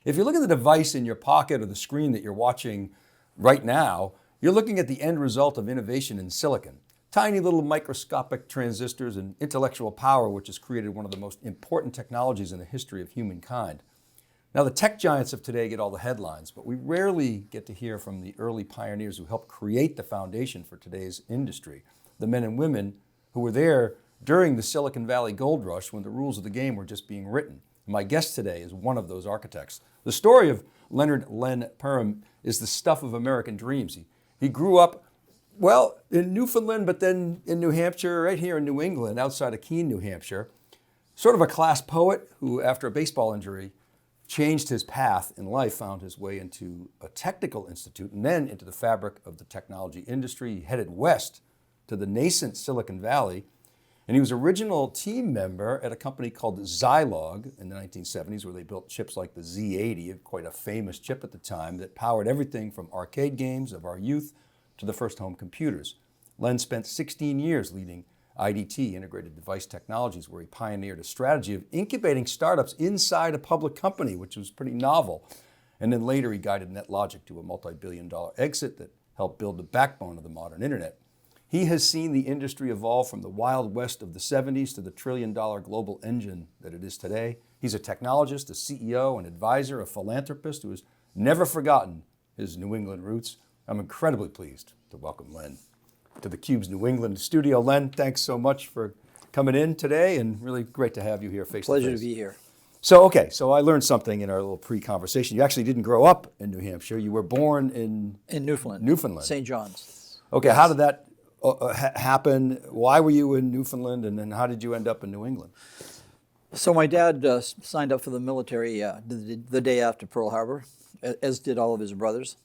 If you look at the device in your pocket or the screen that you're watching right now, you're looking at the end result of innovation in silicon. Tiny little microscopic transistors and intellectual power, which has created one of the most important technologies in the history of humankind. Now, the tech giants of today get all the headlines, but we rarely get to hear from the early pioneers who helped create the foundation for today's industry, the men and women who were there during the Silicon Valley gold rush when the rules of the game were just being written. My guest today is one of those architects. The story of Leonard Len Perham is the stuff of American dreams. He grew up, well, in Newfoundland, but then in New Hampshire, right here in New England, outside of Keene, New Hampshire. Sort of a class poet who, after a baseball injury, changed his path in life, found his way into a technical institute, and then into the fabric of the technology industry. He headed west to the nascent Silicon Valley, and he was original team member at a company called Zilog in the 1970s, where they built chips like the Z80, quite a famous chip at the time, that powered everything from arcade games of our youth to the first home computers. Len spent 16 years leading IDT, Integrated Device Technologies, where he pioneered a strategy of incubating startups inside a public company, which was pretty novel. And then later he guided NetLogic to a multi-billion-dollar exit that helped build the backbone of the modern internet. He has seen the industry evolve from the Wild West of the 70s to the trillion-dollar global engine that it is today. He's a technologist, a CEO, an advisor, a philanthropist who has never forgotten his New England roots. I'm incredibly pleased to welcome Len to theCUBE's New England studio. Len, thanks so much for coming in today, and really great to have you here face to face. Pleasure to be here. So I learned something in our little pre-conversation. You actually didn't grow up in New Hampshire. You were born in Newfoundland. St. John's. Okay, Yes. How did that happen? Why were you in Newfoundland, and then how did you end up in New England? So my dad signed up for the military the day after Pearl Harbor, as did all of his brothers.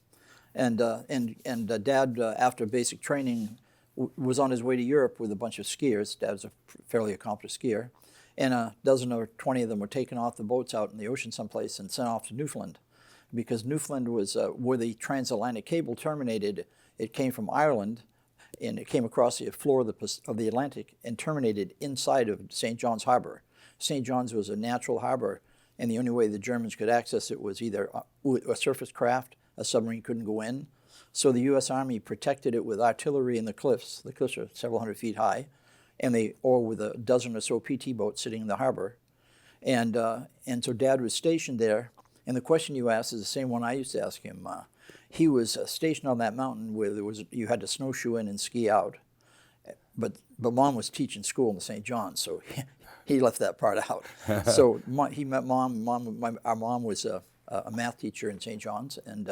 And Dad, after basic training, was on his way to Europe with a bunch of skiers. Dad was a fairly accomplished skier. And a dozen or 20 of them were taken off the boats out in the ocean someplace and sent off to Newfoundland. Because Newfoundland was where the transatlantic cable terminated. It came from Ireland, and it came across the floor of the Atlantic and terminated inside of St. John's Harbor. St. John's was a natural harbor, and the only way the Germans could access it was either a surface craft. A submarine couldn't go in. So the U.S. Army protected it with artillery in the cliffs. The cliffs are several hundred feet high, or with a dozen or so PT boats sitting in the harbor. And so Dad was stationed there. And the question you asked is the same one I used to ask him. He was stationed on that mountain where you had to snowshoe in and ski out. But Mom was teaching school in the St. John's, so he left that part out. So he met Mom. Our mom was a math teacher in St. John's, and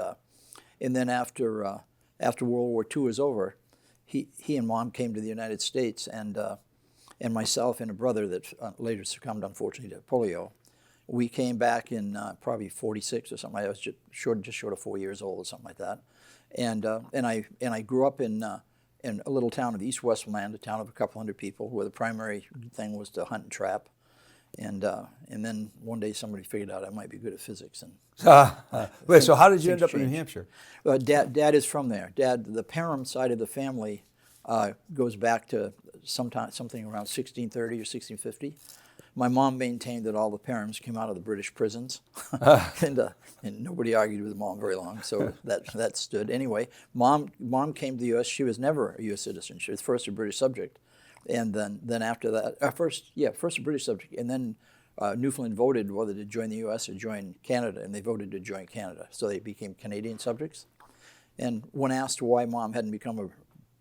then after World War II was over, he and Mom came to the United States, and myself and a brother that later succumbed, unfortunately, to polio. We came back in probably '46 or something. I was just short of 4 years old or something like that, and I grew up in a little town of East Westmoreland, a town of a couple hundred people, where the primary thing was to hunt and trap. And then one day somebody figured out I might be good at physics. Wait, so how did you end up in New Hampshire? Dad is from there. The Perham side of the family goes back to something around 1630 or 1650. My mom maintained that all the Perhams came out of the British prisons, and nobody argued with Mom very long, so that stood. Anyway, Mom came to the U.S. She was never a U.S. citizen. She was first a British subject. And then after that, first a British subject, and then Newfoundland voted whether to join the U.S. or join Canada, and they voted to join Canada, so they became Canadian subjects. And when asked why Mom hadn't become a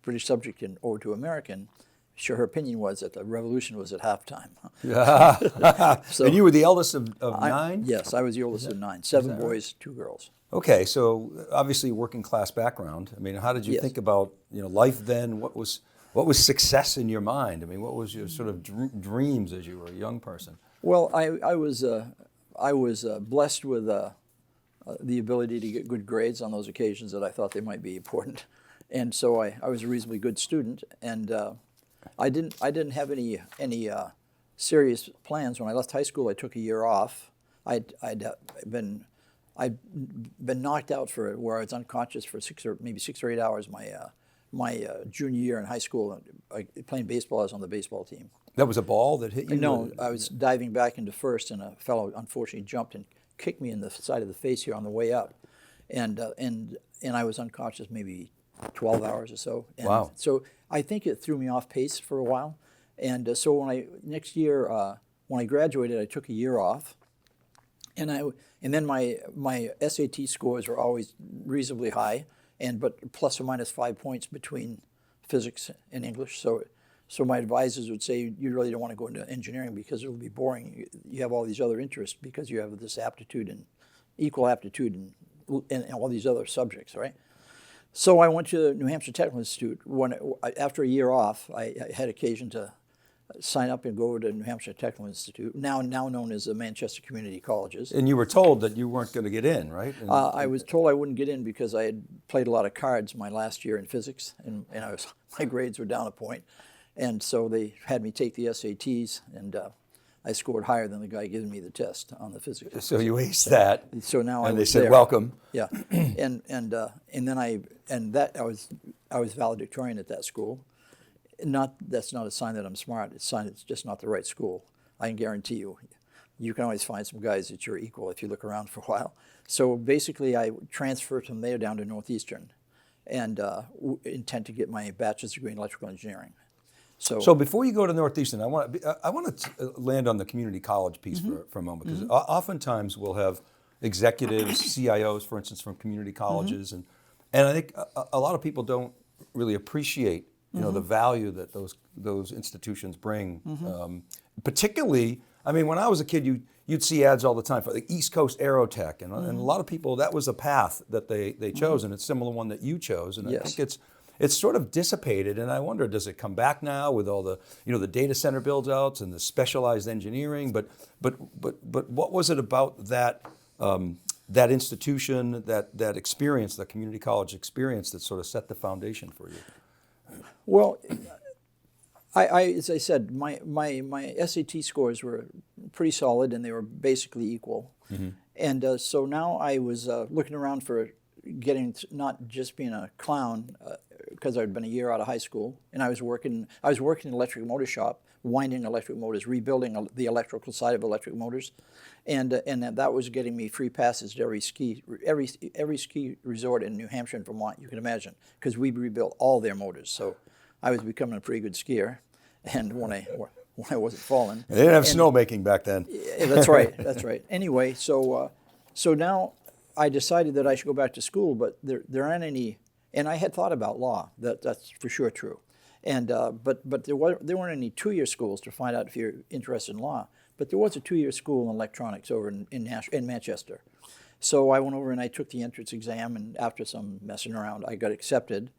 British subject or to American, her opinion was that the revolution was at halftime. So, and you were the eldest of nine? Yes, I was the oldest of nine. 7 boys, 2 girls. Okay, so obviously working class background. I mean, how did you think about life then? What was success in your mind? I mean, what was your sort of dreams as you were a young person? Well, I was blessed with the ability to get good grades on those occasions that I thought they might be important, and so I was a reasonably good student, and I didn't have any serious plans. When I left high school, I took a year off. I'd been knocked out where I was unconscious for 6 or 8 hours my junior year in high school. Playing baseball, I was on the baseball team. That was a ball that hit you? No, I was diving back into first, and a fellow unfortunately jumped and kicked me in the side of the face here on the way up, and I was unconscious maybe 12 hours or so. And wow. So I think it threw me off pace for a while, and so next year when I graduated, I took a year off, and then my SAT scores were always reasonably high, but plus or minus 5 points between physics and English. So my advisors would say, you really don't want to go into engineering because it'll be boring. You have all these other interests because you have this aptitude and equal aptitude and all these other subjects, right? So I went to the New Hampshire Technical Institute. After a year off, I had occasion to sign up and go over to New Hampshire Technical Institute, now known as the Manchester Community Colleges. And you were told that you weren't going to get in, right? I was told I wouldn't get in because I had played a lot of cards my last year in physics, and my grades were down a point. And so they had me take the SATs, and I scored higher than the guy giving me the test on the physics. So you aced that. So now and I was they said, there. welcome. Yeah, and then I was valedictorian at that school. That's not a sign that I'm smart. It's a sign it's just not the right school. I can guarantee you. You can always find some guys that you're equal if you look around for a while. So basically, I transferred from there down to Northeastern, and intend to get my bachelor's degree in electrical engineering. So before you go to Northeastern, I want to land on the community college piece for a moment, because oftentimes we'll have executives, CIOs, for instance, from community colleges, and I think a lot of people don't really appreciate the value that those institutions bring. Particularly, I mean, when I was a kid, you'd see ads all the time for the East Coast Aerotech, and a lot of people, that was a path that they chose, and it's a similar one that you chose, and I think it's sort of dissipated, and I wonder, does it come back now with all the the data center build outs and the specialized engineering? But what was it about that that institution, that experience, that community college experience, that sort of set the foundation for you? Well, as I said, my SAT scores were pretty solid, and they were basically equal. And so now I was looking around for not just being a clown, because I'd been a year out of high school, and I was working in an electric motor shop, winding electric motors, rebuilding the electrical side of electric motors, and that was getting me free passes to every ski resort in New Hampshire and Vermont you can imagine, because we rebuilt all their motors. So I was becoming a pretty good skier, and when I wasn't falling. They didn't have snowmaking back then. That's right. That's right. Anyway, so now I decided that I should go back to school, but there aren't any. And I had thought about law. That's for sure true. And but there weren't any 2-year schools to find out if you're interested in law. But there was a 2-year school in electronics over in Manchester. So I went over and I took the entrance exam, and after some messing around, I got accepted.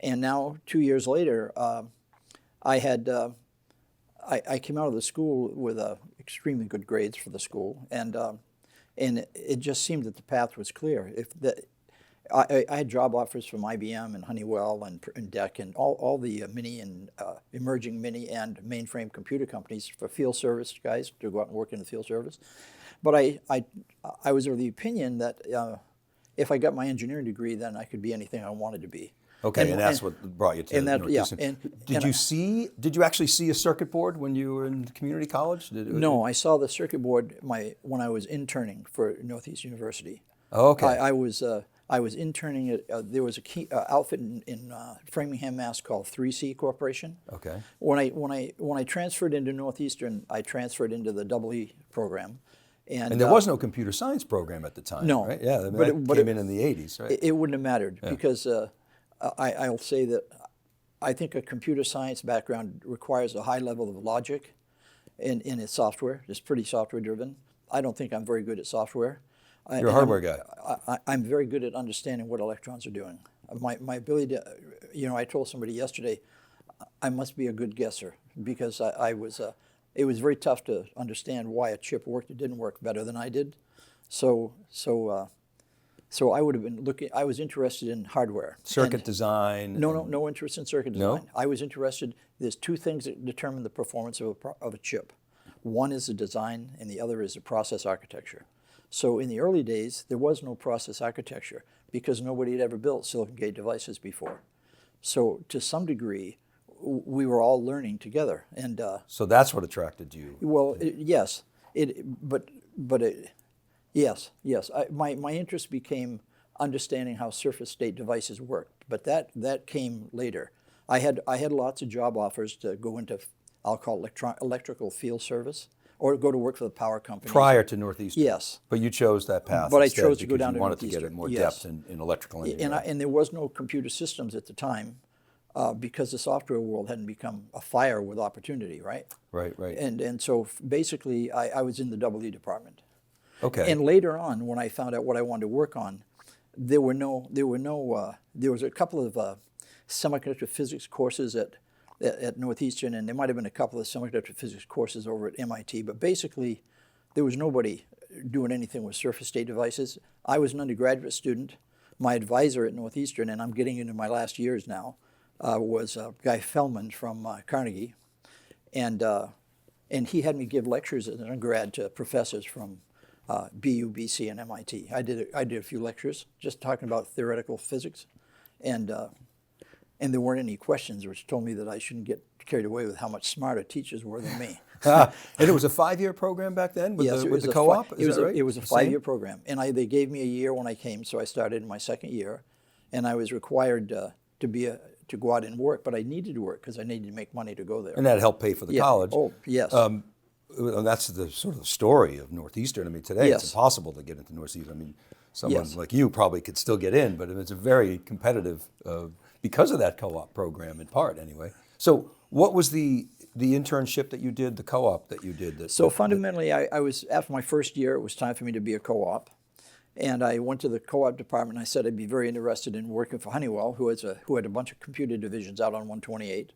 And now 2 years later, I came out of the school with extremely good grades for the school, and it just seemed that the path was clear. I had job offers from IBM and Honeywell and DEC and all the mini and emerging mini and mainframe computer companies for field service guys to go out and work in the field service. But I was of the opinion that if I got my engineering degree, then I could be anything I wanted to be. Okay, and that's what brought you to Northeastern. Did you actually see a circuit board when you were in community college? No, I saw the circuit board when I was interning for Northeast University. Oh, okay. I was interning at, there was a key outfit in Framingham, Mass. called 3C Corporation. Okay. When I transferred into Northeastern, I transferred into the EE program. And there was no computer science program at the time, no, right? Yeah, that came in the 80s, right? It wouldn't have mattered because I'll say that I think a computer science background requires a high level of logic in its software. It's pretty software driven. I don't think I'm very good at software. You're a hardware guy. I'm very good at understanding what electrons are doing. My ability to, I told somebody yesterday, I must be a good guesser because it was very tough to understand why a chip worked or didn't work better than I did. So I would have been looking. I was interested in hardware. Circuit design. No interest in circuit design. No? I was interested. There's two things that determine the performance of a chip. One is the design, and the other is the process architecture. So in the early days, there was no process architecture because nobody had ever built silicon gate devices before. So to some degree, we were all learning together. And so that's what attracted you. Well, yes. Yes, yes. My interest became understanding how surface state devices worked, but that came later. I had lots of job offers to go into, I'll call it electrical field service, or go to work for the power companies. Prior to Northeastern. Yes. But you chose that path But I instead chose to go because down you to wanted to get Northeastern. more Yes. depth in electrical engineering. And there was no computer systems at the time, because the software world hadn't become a fire with opportunity, right? Right, right. And so basically, I was in the W department. Okay. And later on, when I found out what I wanted to work on, there was a couple of semiconductor physics courses at Northeastern, and there might have been a couple of semiconductor physics courses over at MIT, but basically, there was nobody doing anything with surface state devices. I was an undergraduate student. My advisor at Northeastern, and I'm getting into my last years now, was Guy Fellman from Carnegie, and he had me give lectures as an undergrad to professors from BU, BC, and MIT. I did a few lectures just talking about theoretical physics, and there weren't any questions, which told me that I shouldn't get carried away with how much smarter teachers were than me. And it was a 5-year program back then with Yes, the co-op? Is that right? It was a The same? 5-year program, and they gave me a year when I came, so I started in my second year, and I was required to go out and work, but I needed to work because I needed to make money to go there. And that helped pay for the Yeah. college. Oh, yes. And that's the sort of story of Northeastern. I mean, today Yes. it's impossible to get into Northeastern. I mean, someone Yes. like you probably could still get in, but it's a very competitive because of that co-op program, in part anyway. So what was the internship that you did, the co-op that you did? So fundamentally, I was, after my first year, it was time for me to be a co-op. And I went to the co-op department and I said I'd be very interested in working for Honeywell, who had a bunch of computer divisions out on 128.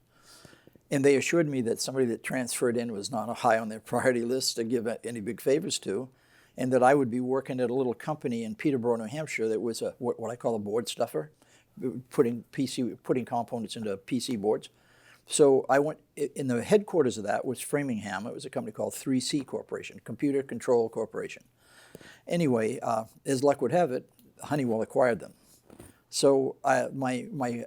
And they assured me that somebody that transferred in was not high on their priority list to give any big favors to, and that I would be working at a little company in Peterborough, New Hampshire that was what I call a board stuffer, putting components into PC boards. So I went, in the headquarters of that was Framingham. It was a company called 3C Corporation, Computer Control Corporation. Anyway, as luck would have it, Honeywell acquired them. So my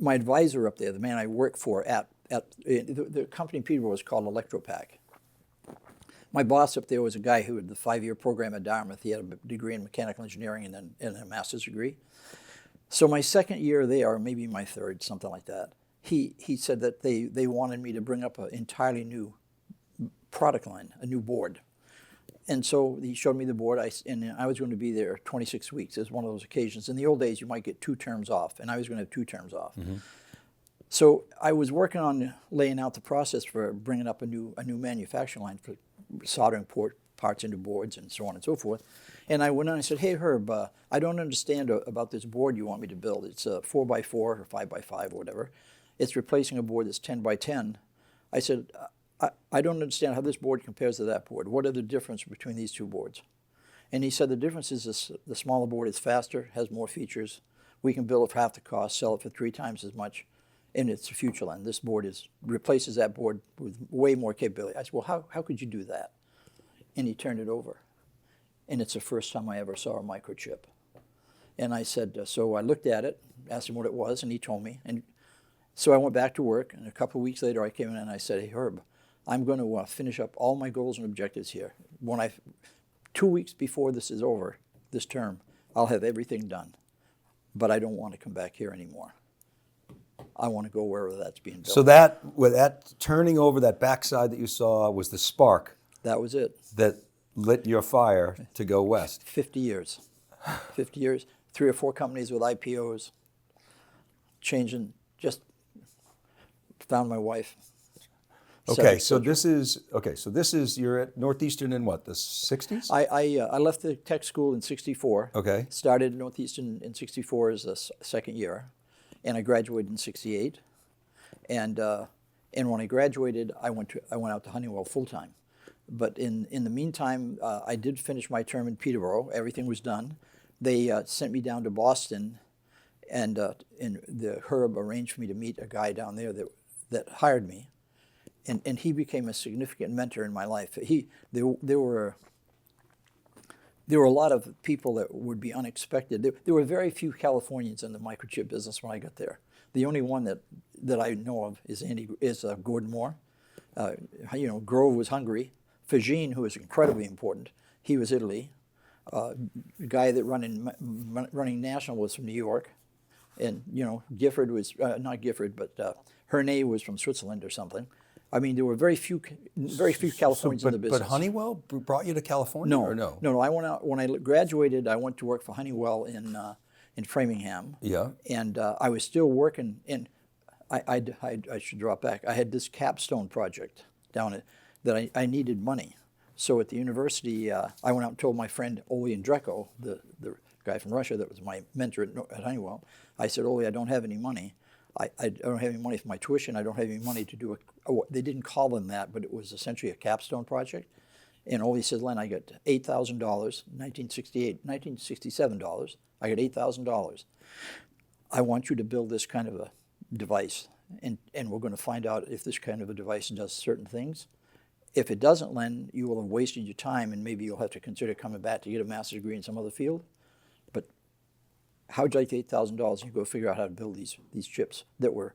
advisor up there, the man I worked for at the company in Peterborough was called Electropack. My boss up there was a guy who had the 5-year program at Dartmouth. He had a degree in mechanical engineering and a master's degree. So my second year there, or maybe my third, something like that, he said that they wanted me to bring up an entirely new product line, a new board. And so he showed me the board, and I was going to be there 26 weeks. It was one of those occasions. In the old days, you might get 2 terms off, and I was going to have 2 terms off. Mm-hmm. So I was working on laying out the process for bringing up a new manufacturing line for soldering parts into boards and so on and so forth. And I went on and I said, hey, Herb, I don't understand about this board you want me to build. It's a 4x4 or 5x5 or whatever. It's replacing a board that's 10x10. I said, I don't understand how this board compares to that board. What are the differences between these 2 boards? And he said the difference is the smaller board is faster, has more features. We can build it for half the cost, sell it for 3 times as much, and it's a future line. This board replaces that board with way more capability. I said, well, how could you do that? And he turned it over. And it's the first time I ever saw a microchip. And I said, so I looked at it, asked him what it was, and he told me. And so I went back to work, and a couple of weeks later I came in and I said, hey, Herb, I'm going to finish up all my goals and objectives here. 2 weeks before this is over, this term, I'll have everything done. But I don't want to come back here anymore. I want to go wherever that's being built. So that turning over that backside that you saw was the spark. That was it. That lit your fire to go west. 50 years. 50 years. 3 or 4 companies with IPOs. Changing, just found my wife. Okay, so this is you're at Northeastern in what, the 60s? I left the tech school in 64. Okay. Started at Northeastern in 64 as a second year, and I graduated in 68. And when I graduated, I went out to Honeywell full time. But in the meantime, I did finish my term in Peterborough. Everything was done. They sent me down to Boston, and the Herb arranged for me to meet a guy down there that hired me. And he became a significant mentor in my life. There were a lot of people that would be unexpected. There were very few Californians in the microchip business when I got there. The only one that I know of is Gordon Moore. Grove was hungry Fagin, who was incredibly important, he was Italy. The guy that running national was from New York. And, Gifford was, not Gifford, but Hernay was from Switzerland or something. I mean, there were very few Californians in the business. But Honeywell brought you to California, or no? No. I went out when I graduated. I went to work for Honeywell in Framingham. Yeah. And I was still working. And I should drop back. I had this capstone project down that I needed money. So at the university, I went out and told my friend Ole Andreko, the guy from Russia that was my mentor at Honeywell. I said, Ole, I don't have any money. I don't have any money for my tuition. I don't have any money to do they didn't call them that, but it was essentially a capstone project. And Ole said, Len, I got $8,000, $1967. I got $8,000. I want you to build this kind of a device, and we're going to find out if this kind of a device does certain things. If it doesn't, Len, you will have wasted your time, and maybe you'll have to consider coming back to get a master's degree in some other field. But how'd you like the $8,000? You go figure out how to build these chips that were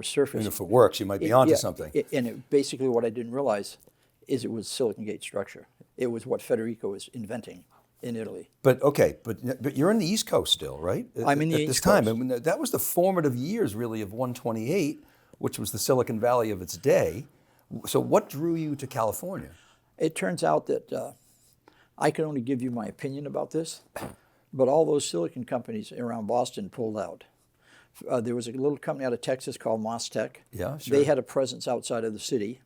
surface. And if it works, you might be onto something. Basically, what I didn't realize is it was silicon gate structure. It was what Federico was inventing in Italy. But you're in the East Coast still, right? I'm in the East Coast. At this time, I mean, that was the formative years, really, of 128, which was the Silicon Valley of its day. So what drew you to California? It turns out that I can only give you my opinion about this, but all those silicon companies around Boston pulled out. There was a little company out of Texas called MasTec. Yeah, sure. They had a presence outside of the city,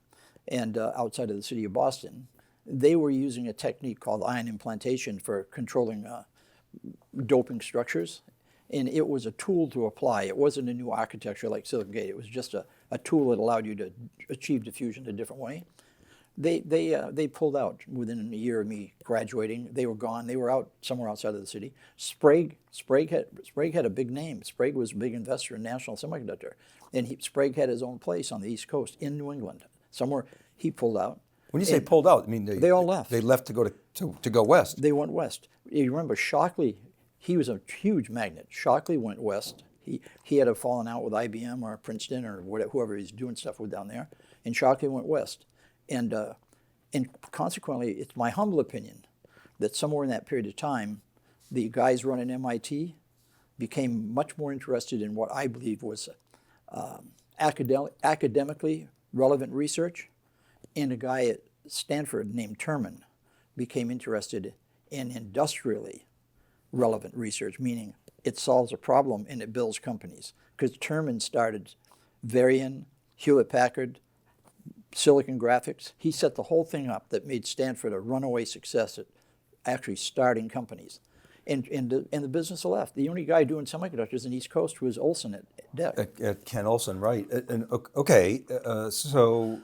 and outside of the city of Boston. They were using a technique called ion implantation for controlling doping structures, and it was a tool to apply. It wasn't a new architecture like silicon gate. It was just a tool that allowed you to achieve diffusion a different way. They pulled out within a year of me graduating. They were gone. They were out somewhere outside of the city. Sprague had a big name. Sprague was a big investor in National Semiconductor, and Sprague had his own place on the East Coast in New England. Somewhere he pulled out. When you say pulled out, I mean they all left. They left to go west. They went west. You remember Shockley? He was a huge magnet. Shockley went west. He had a fallen out with IBM or Princeton or whoever he's doing stuff with down there, and Shockley went west. And consequently, it's my humble opinion that somewhere in that period of time, the guys running MIT became much more interested in what I believe was academically relevant research, and a guy at Stanford named Terman became interested in industrially relevant research, meaning it solves a problem and it builds companies. Because Terman started Varian, Hewlett-Packard, Silicon Graphics. He set the whole thing up that made Stanford a runaway success at actually starting companies. And the business left. The only guy doing semiconductors in the East Coast was Olson at DEC. At Ken Olson, right. And okay, so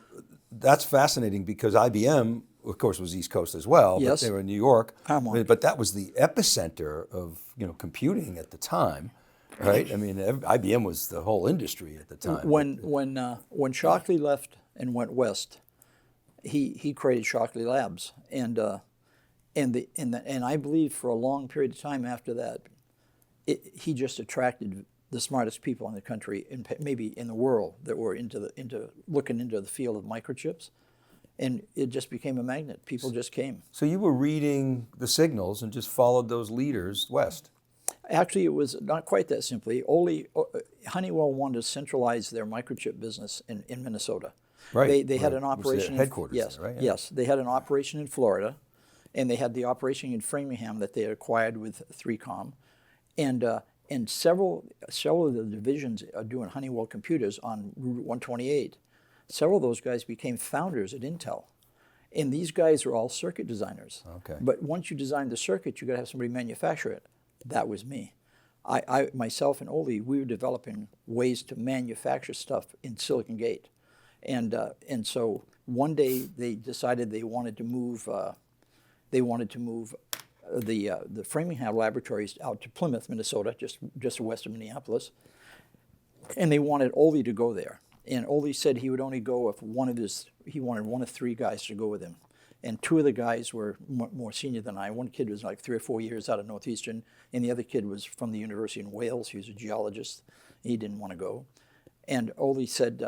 that's fascinating because IBM, of course, was East Coast as well, yes. But they were in New York. But that was the epicenter of computing at the time, right? I mean, IBM was the whole industry at the time. When Shockley left and went west, he created Shockley Labs, and I believe for a long period of time after that, he just attracted the smartest people in the country and maybe in the world that were looking into the field of microchips, and it just became a magnet. People just came. So you were reading the signals and just followed those leaders west. Actually, it was not quite that simply. Honeywell wanted to centralize their microchip business in Minnesota. Right. They had an operation. Headquarters. Yes. There, right? Yeah. Yes. They had an operation in Florida, and they had the operation in Framingham that they had acquired with 3Com, and several of the divisions are doing Honeywell computers on Route 128. Several of those guys became founders at Intel. And these guys are all circuit designers. Okay. But once you design the circuit, you got to have somebody manufacture it. That was me. I myself and Ole, we were developing ways to manufacture stuff in Silicon Gate. And so one day they decided they wanted to move the Framingham laboratories out to Plymouth, Minnesota, just west of Minneapolis. And they wanted Ole to go there. And Ole said he would only go if he wanted one of three guys to go with him. And two of the guys were more senior than I. One kid was like 3 or 4 years out of Northeastern, and the other kid was from the University in Wales. He was a geologist. He didn't want to go. And Ole said,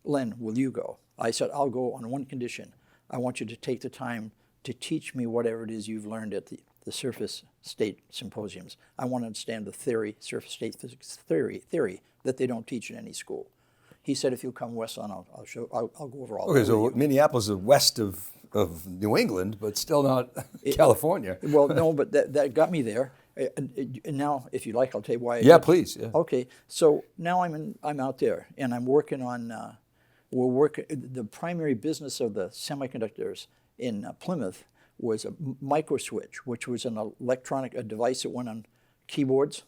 Len, will you go? I said, I'll go on one condition. I want you to take the time to teach me whatever it is you've learned at the surface state symposiums. I want to understand the theory, surface state physics theory that they don't teach in any school. He said, if you'll come west on, I'll go over all that. Okay, so Minneapolis is west of New England, but still not California. Well, no, but that got me there. And now, if you like, I'll tell you why. Yeah, please. Yeah. Okay, so now I'm out there, and I'm working on. The primary business of the semiconductors in Plymouth was a microswitch, which was an electronic device that went on keyboards,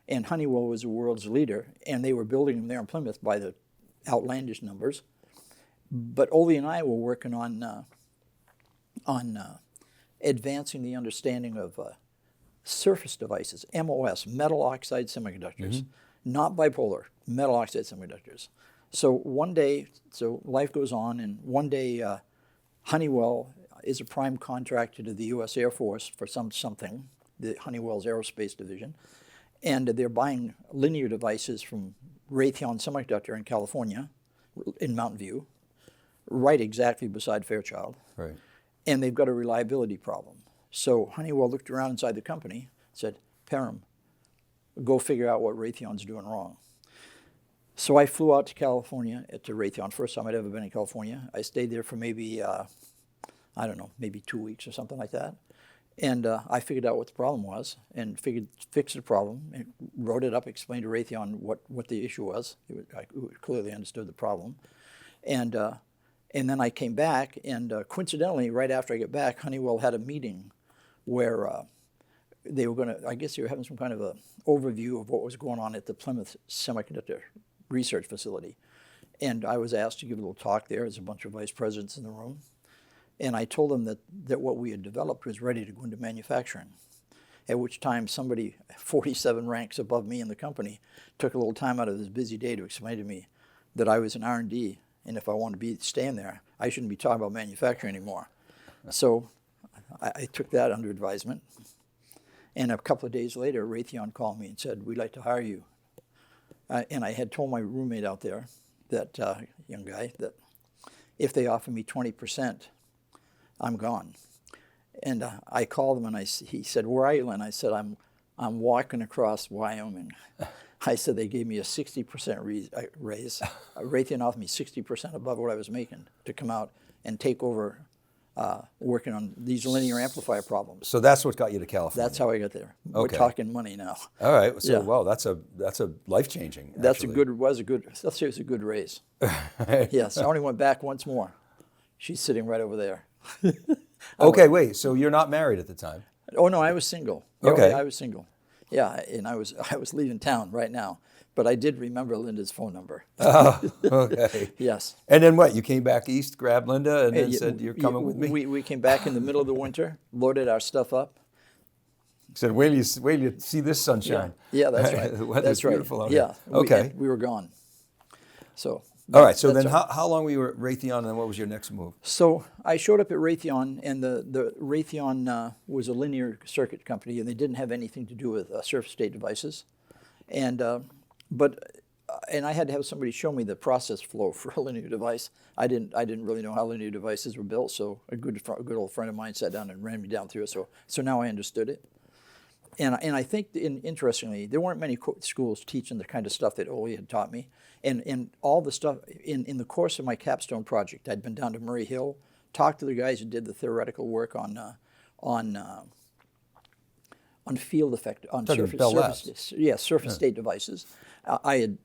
and Honeywell was the world's leader, and they were building them there in Plymouth by the outlandish numbers. But Ole and I were working on advancing the understanding of surface devices, MOS, metal oxide semiconductors, not bipolar, metal oxide semiconductors. So one day, so life goes on, and one day Honeywell is a prime contractor to the U.S. Air Force for something, the Honeywell's aerospace division, and they're buying linear devices from Raytheon Semiconductor in California, in Mountain View, right exactly beside Fairchild. Right. And they've got a reliability problem. So Honeywell looked around inside the company, said, Perham, go figure out what Raytheon's doing wrong. So I flew out to California, to Raytheon, first time I'd ever been in California. I stayed there for maybe, I don't know, maybe 2 weeks or something like that. And I figured out what the problem was and fixed the problem, and wrote it up, explained to Raytheon what the issue was. I clearly understood the problem. And then I came back, and coincidentally, right after I got back, Honeywell had a meeting where they were going to, I guess they were having some kind of an overview of what was going on at the Plymouth Semiconductor Research Facility. And I was asked to give a little talk there. There's a bunch of vice presidents in the room. And I told them that what we had developed was ready to go into manufacturing. At which time somebody 47 ranks above me in the company took a little time out of his busy day to explain to me that I was in R&D, and if I wanted to be staying there, I shouldn't be talking about manufacturing anymore. So I took that under advisement. And a couple of days later, Raytheon called me and said, we'd like to hire you. And I had told my roommate out there, that young guy, that if they offer me 20%, I'm gone. And I called him, and he said, where are you, Len? I said, I'm walking across Wyoming. I said, they gave me a 60% raise. Raytheon offered me 60% above what I was making to come out and take over working on these linear amplifier problems. So that's what got you to California? That's how I got there. Okay. We're talking money now. All right. So, Yeah. Wow, that's a life-changing, Let's say it was a good raise. Yes, I only went back once more. She's sitting right over there. Okay, wait, so you're not married at the time? Oh no, I was single. Okay. I was single. Yeah, and I was leaving town right now, but I did remember Linda's phone number. Oh, okay. Yes. And then what? You came back east, grabbed Linda, and then said, you're coming with me? We came back in the middle of the winter, loaded our stuff up. Said, wait till you see this sunshine. Yeah, that's right. The weather's That's beautiful right. out Yeah. here. Okay. We were gone. So. All right, so that's then right. how long were you at Raytheon, and then what was your next move? So I showed up at Raytheon, and the Raytheon was a linear circuit company, and they didn't have anything to do with surface state devices, and I had to have somebody show me the process flow for a linear device. I didn't really know how linear devices were built, so a good old friend of mine sat down and ran me down through it. So now I understood it, and I think interestingly, there weren't many schools teaching the kind of stuff that Ole had taught me. And all the stuff, in the course of my capstone project, I'd been down to Murray Hill, talked to the guys who did the theoretical work on field effect, on surface state devices. I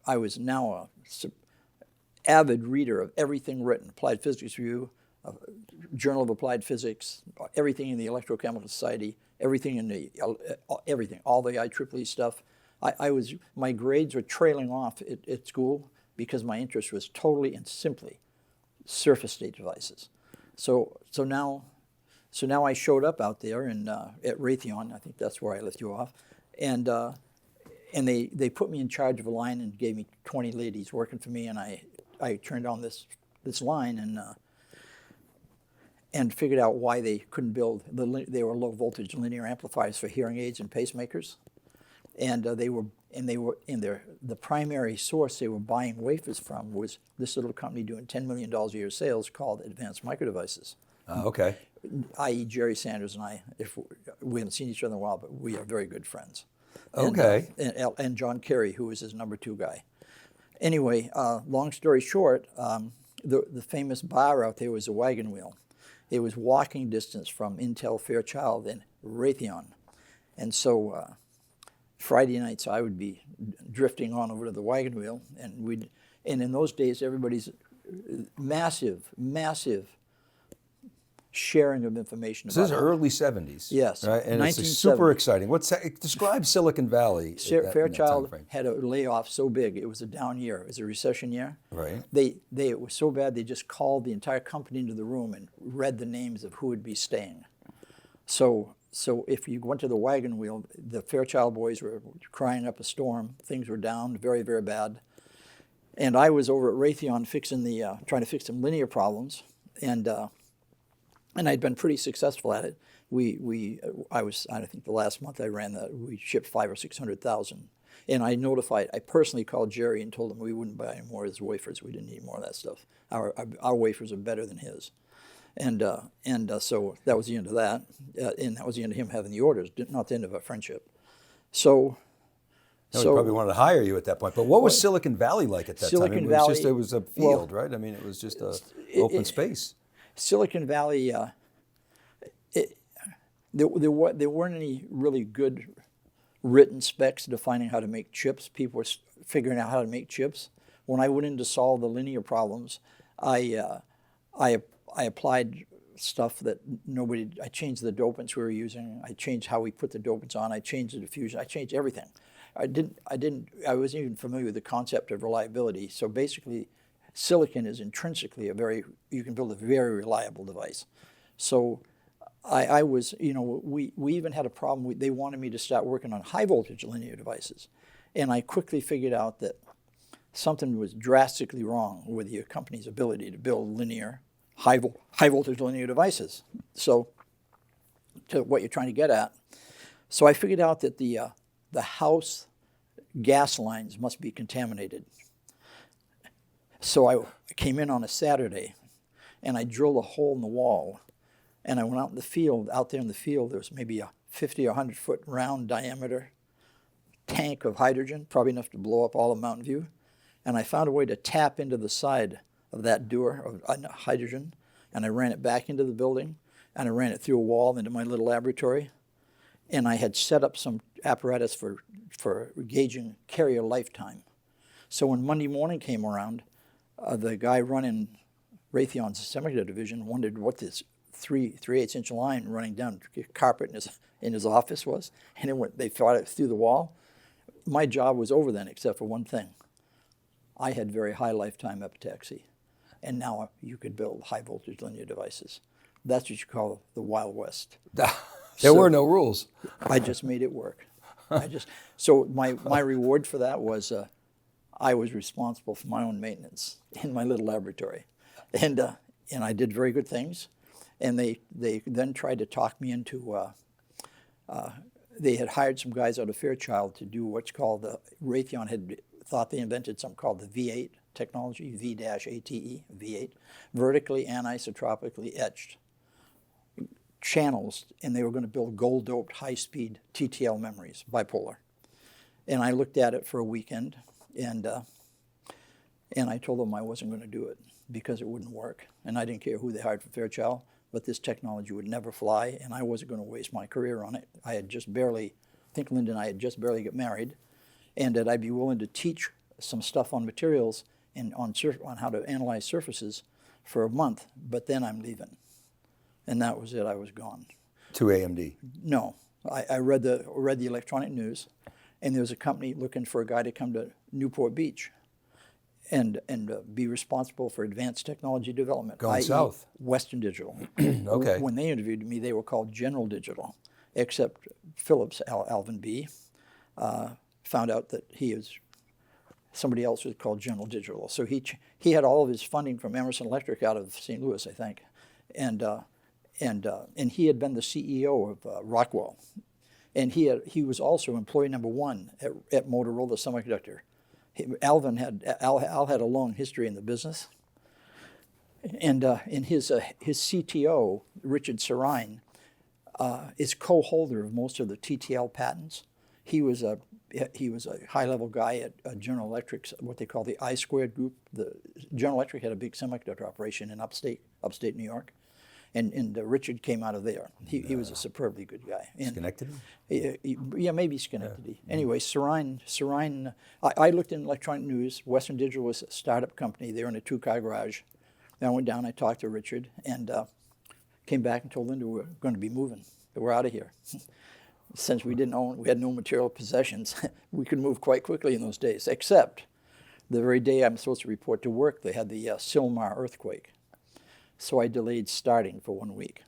was now a avid reader of everything written, Applied Physics Review, Journal of Applied Physics, everything in the Electrochemical Society, everything in the all the IEEE stuff. My grades were trailing off at school because my interest was totally and simply surface state devices. So now I showed up out there at Raytheon. I think that's where I left you off, and they put me in charge of a line and gave me 20 ladies working for me, and I turned on this line and figured out why they couldn't build they were low voltage linear amplifiers for hearing aids and pacemakers. And and they were in the primary source they were buying wafers from was this little company doing $10 million a year sales called Advanced Micro Devices. Okay. I.e. Jerry Sanders and I, if we haven't seen each other in a while, but we are very good friends. Okay. And John Kerry, who was his number 2 guy. Anyway, long story short, the famous bar out there was a wagon wheel. It was walking distance from Intel, Fairchild, and Raytheon. And so Friday nights I would be drifting on over to the wagon wheel, and in those days everybody's massive sharing of information. So this is early 70s. Yes. Right? And it's super exciting. Describe Silicon Valley. Fairchild had a layoff so big, it was a down year. It was a recession year. Right. It was so bad they just called the entire company into the room and read the names of who would be staying. So if you went to the wagon wheel, the Fairchild boys were crying up a storm. Things were down very, very bad. And I was over at Raytheon trying to fix some linear problems. And I'd been pretty successful at it. I think the last month I ran we shipped 500,000 or 600,000. And I personally called Jerry and told him we wouldn't buy any more of his wafers. We didn't need more of that stuff. Our wafers are better than his. And so that was the end of that. And that was the end of him having the orders, not the end of our friendship. So he probably wanted to hire you at that point. But what was Silicon Valley like at that time? It was a field, right? I mean, it was just an open space. Silicon Valley, there weren't any really good written specs defining how to make chips. People were figuring out how to make chips. When I went in to solve the linear problems, I applied stuff that I changed the dopants we were using. I changed how we put the dopants on. I changed the diffusion. I changed everything. I wasn't even familiar with the concept of reliability. So basically, silicon is intrinsically you can build a very reliable device. So I was, we even had a problem. They wanted me to start working on high voltage linear devices. And I quickly figured out that something was drastically wrong with your company's ability to build linear, high voltage linear devices. So to what you're trying to get at. So I figured out that the house gas lines must be contaminated. So I came in on a Saturday, and I drilled a hole in the wall, and I went out in the field. Out there in the field, there was maybe a 50 or 100-foot round diameter tank of hydrogen, probably enough to blow up all of Mountain View. And I found a way to tap into the side of that door of hydrogen, and I ran it back into the building, and I ran it through a wall into my little laboratory. And I had set up some apparatus for gauging carrier lifetime. So when Monday morning came around, the guy running Raytheon's Semiconductor division wondered what this 3/8-inch line running down carpet in his office was, and they thought it through the wall. My job was over then, except for one thing. I had very high lifetime epitaxy, and now you could build high voltage linear devices. That's what you call the Wild West. There were no rules. I just made it work. So my reward for that was I was responsible for my own maintenance in my little laboratory, and I did very good things. And they then tried to talk me into. They had hired some guys out of Fairchild to do what's called Raytheon had thought they invented something called the V8 technology, V-ATE, V8, vertically anisotropically etched channels, and they were going to build gold-doped high-speed TTL memories, bipolar. And I looked at it for a weekend, and I told them I wasn't going to do it because it wouldn't work. And I didn't care who they hired for Fairchild, but this technology would never fly, and I wasn't going to waste my career on it. I think Linda and I had just barely got married, and that I'd be willing to teach some stuff on materials and on how to analyze surfaces for a month, but then I'm leaving. And that was it. I was gone. To AMD? No. I read the electronic news, and there was a company looking for a guy to come to Newport Beach and be responsible for advanced technology development. Going south. Western Digital. Okay. When they interviewed me, they were called General Digital, except Phillips, Alvin B., found out that somebody else was called General Digital. So he had all of his funding from Emerson Electric out of St. Louis, I think, and he had been the CEO of Rockwell, And he was also employee number one at Motorola Semiconductor. Al had a long history in the business. And his CTO, Richard Serine, is co-holder of most of the TTL patents. He was a high-level guy at General Electric's, what they call the I-squared group. The General Electric had a big semiconductor operation in upstate New York, and Richard came out of there. He was a superbly good guy. Schenectady? Yeah, maybe Schenectady. Yeah. Anyway, Serine. I looked in electronic news. Western Digital was a startup company. They were in a two-car garage. And I went down. I talked to Richard, and came back and told Linda we were going to be moving. That we're out of here. Since we had no material possessions, we could move quite quickly in those days, except the very day I'm supposed to report to work, they had the Sylmar earthquake. So I delayed starting for 1 week.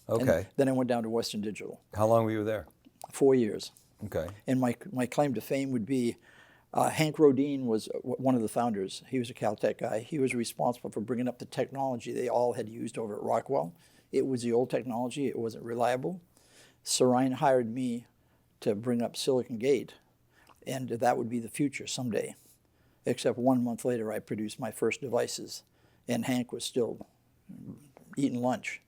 Okay. And then I went down to Western Digital. How long were you there? 4 years. Okay. And my claim to fame would be Hank Rodin was one of the founders. He was a Caltech guy. He was responsible for bringing up the technology they all had used over at Rockwell. It was the old technology. It wasn't reliable. Serine hired me to bring up Silicon Gate, and that would be the future someday. Except 1 month later, I produced my first devices, and Hank was still eating lunch.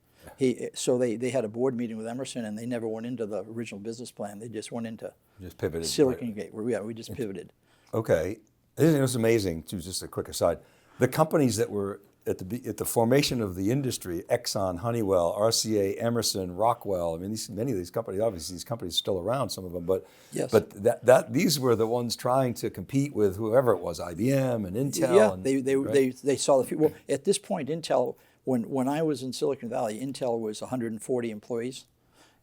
So they had a board meeting with Emerson, and they never went into the original business plan. They just went into pivoted. Silicon Gate. We just pivoted. Okay, it was amazing. Just a quick aside, the companies that were at the formation of the industry: Exxon, Honeywell, RCA, Emerson, Rockwell. I mean, many of these companies, obviously, these companies are still around, some of them, but yes. But these were the ones trying to compete with whoever it was, IBM and Intel. Yeah, and, they saw the future. Well, at this point, Intel. When I was in Silicon Valley, Intel was 140 employees,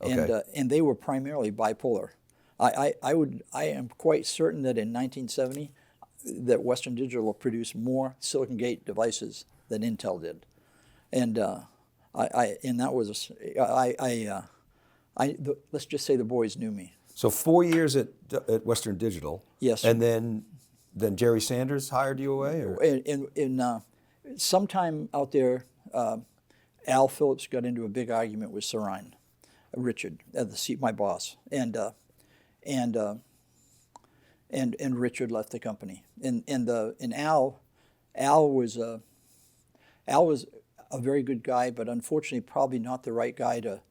and they were primarily bipolar. I am quite certain that in 1970, that Western Digital produced more Silicon Gate devices than Intel did, and let's just say the boys knew me. So 4 years at Western Digital. Yes. And then Jerry Sanders hired you away, or? In sometime out there. Al Phillips got into a big argument with Serine, Richard, at the seat, my boss, and Richard left the company. And Al was a very good guy, but unfortunately probably not the right guy to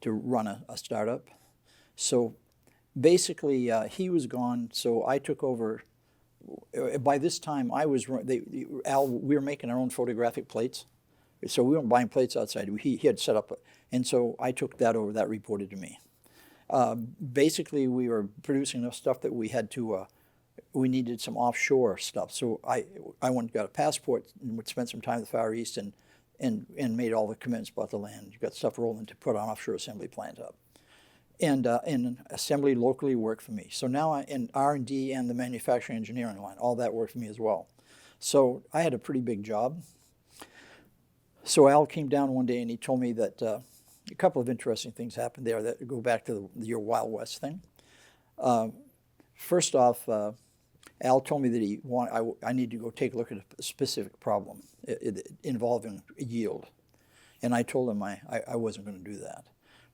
run a startup. So basically he was gone. So I took over. By this time we were making our own photographic plates. So we weren't buying plates outside. He had set up, and so I took that over. That reported to me. Basically, we were producing enough stuff that we had to. We needed some offshore stuff. So I went and got a passport and would spend some time in the Far East and made all the commitments about the land. You got stuff rolling to put an offshore assembly plant up, and assembly locally worked for me. So now in R&D and the manufacturing engineering line, all that worked for me as well. So I had a pretty big job. So Al came down one day and he told me that a couple of interesting things happened there that go back to your Wild West thing. First off, Al told me that I need to go take a look at a specific problem involving yield. And I told him I wasn't going to do that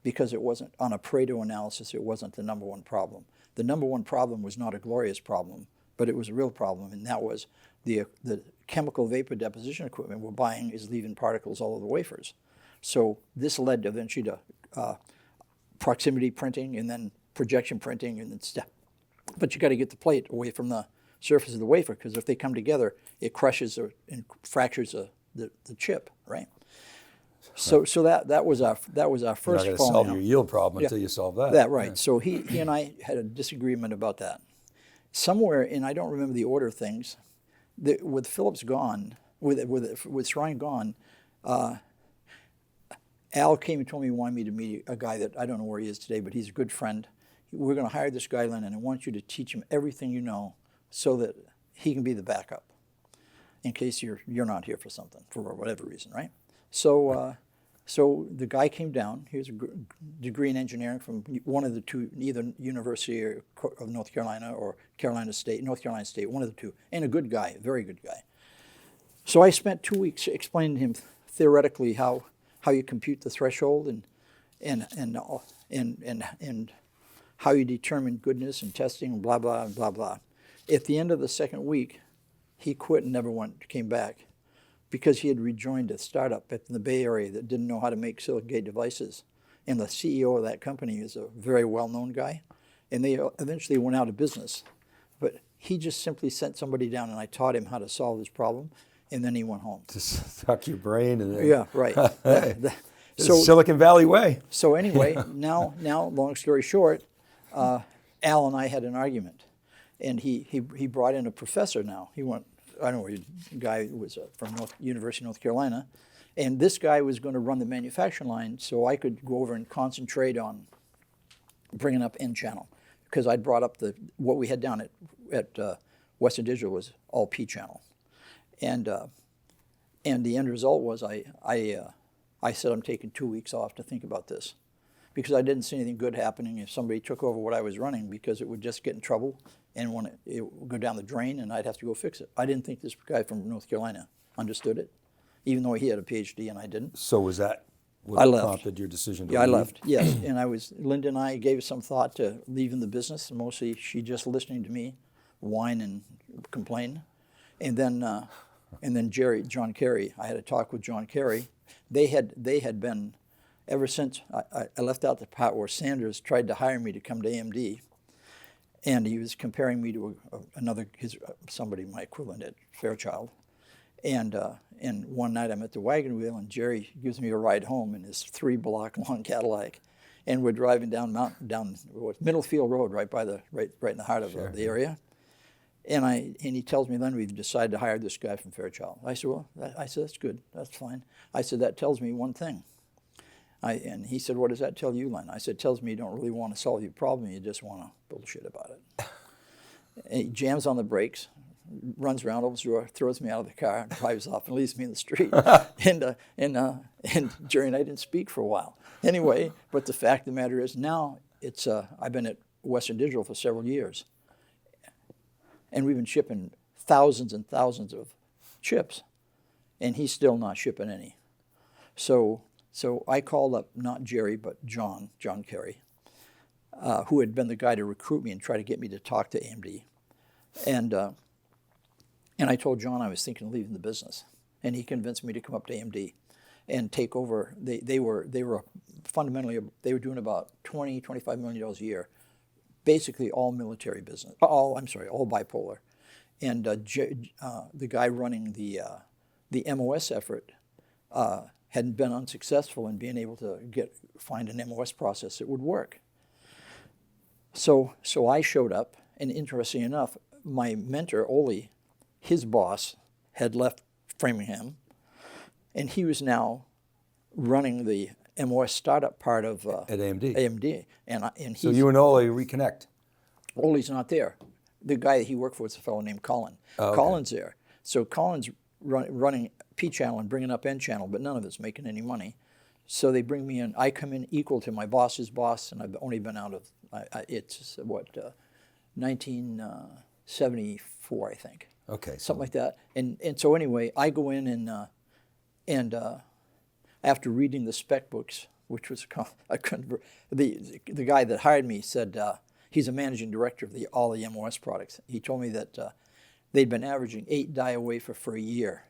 because it wasn't, on a Pareto analysis, it wasn't the number one problem. The number one problem was not a glorious problem, but it was a real problem, and that was the chemical vapor deposition equipment we're buying is leaving particles all over the wafers. So this led eventually to proximity printing and then projection printing and then step. But you got to get the plate away from the surface of the wafer because if they come together, it crushes and fractures the chip, right? So that was our first. You're not going to solve your yield problem until you solve that. That right. Yeah. So he and I had a disagreement about that. Somewhere, and I don't remember the order of things. With Phillips gone, with Serine gone, Al came and told me he wanted me to meet a guy that I don't know where he is today, but he's a good friend. We're going to hire this guy, Len, and I want you to teach him everything you know so that he can be the backup in case you're not here for something, for whatever reason, right? So the guy came down. He was a degree in engineering from one of the two, either University of North Carolina or North Carolina State, one of the two, and a good guy, a very good guy. So I spent 2 weeks explaining to him theoretically how you compute the threshold and how you determine goodness and testing and blah, blah, blah, blah. At the end of the second week, he quit and never came back because he had rejoined a startup in the Bay Area that didn't know how to make silicon gate devices. And the CEO of that company is a very well-known guy. And they eventually went out of business. But he just simply sent somebody down, and I taught him how to solve this problem, and then he went home. Just suck your brain. And then... Yeah, right. So Silicon Valley way. So anyway, now, long story short, Al and I had an argument. And he brought in a professor now. He went, I don't know, a guy who was from University of North Carolina. And this guy was going to run the manufacturing line so I could go over and concentrate on bringing up N-channel. Because I'd brought up what we had down at Western Digital was all P-channel. And the end result was I said I'm taking 2 weeks off to think about this. Because I didn't see anything good happening if somebody took over what I was running, because it would just get in trouble and when it would go down the drain and I'd have to go fix it. I didn't think this guy from North Carolina understood it, even though he had a PhD and I didn't. So was that what prompted your decision to leave? Yeah, I left, yes. And Linda and I gave some thought to leaving the business, and mostly she just listening to me whine and complain. And then John Kerry, I had a talk with John Kerry. They had been, ever since I left out the part where Sanders tried to hire me to come to AMD, and he was comparing me to somebody, my equivalent at Fairchild. And one night I'm at the wagon wheel, and Jerry gives me a ride home in his 3-block long Cadillac, and we're driving down Middlefield Road, right in the heart of the area. And he tells me, then we've decided to hire this guy from Fairchild. I said, well, that's good, that's fine. I said, that tells me one thing. And he said, what does that tell you, Len? I said, it tells me you don't really want to solve your problem, you just want to bullshit about it. And he jams on the brakes, runs around, opens the door, throws me out of the car, and drives off and leaves me in the street. And Jerry and I didn't speak for a while. Anyway, but the fact of the matter is now I've been at Western Digital for several years. And we've been shipping thousands and thousands of chips, and he's still not shipping any. So I called up not Jerry, but John Kerry, who had been the guy to recruit me and try to get me to talk to AMD. And I told John I was thinking of leaving the business, and he convinced me to come up to AMD and take over. They were fundamentally, they were doing about $25 million a year, basically all military business, all bipolar. And the guy running the MOS effort hadn't been unsuccessful in being able to find an MOS process that would work. So I showed up, and interesting enough, my mentor, Ole, his boss, had left Framingham, and he was now running the MOS startup part of at AMD. AMD, so you and Ole reconnect. Ole's not there. The guy that he worked for was a fellow named Colin. Oh, okay. Colin's there. So Colin's running P-channel and bringing up N-channel, but none of it's making any money. So they bring me in. I come in equal to my boss's boss, and I've only been out of, 1974, I think. Okay. Something like that. And so anyway, I go in and after reading the spec books, which was the guy that hired me said, he's a managing director of all the MOS products. He told me that they'd been averaging 8 die a wafer for a year.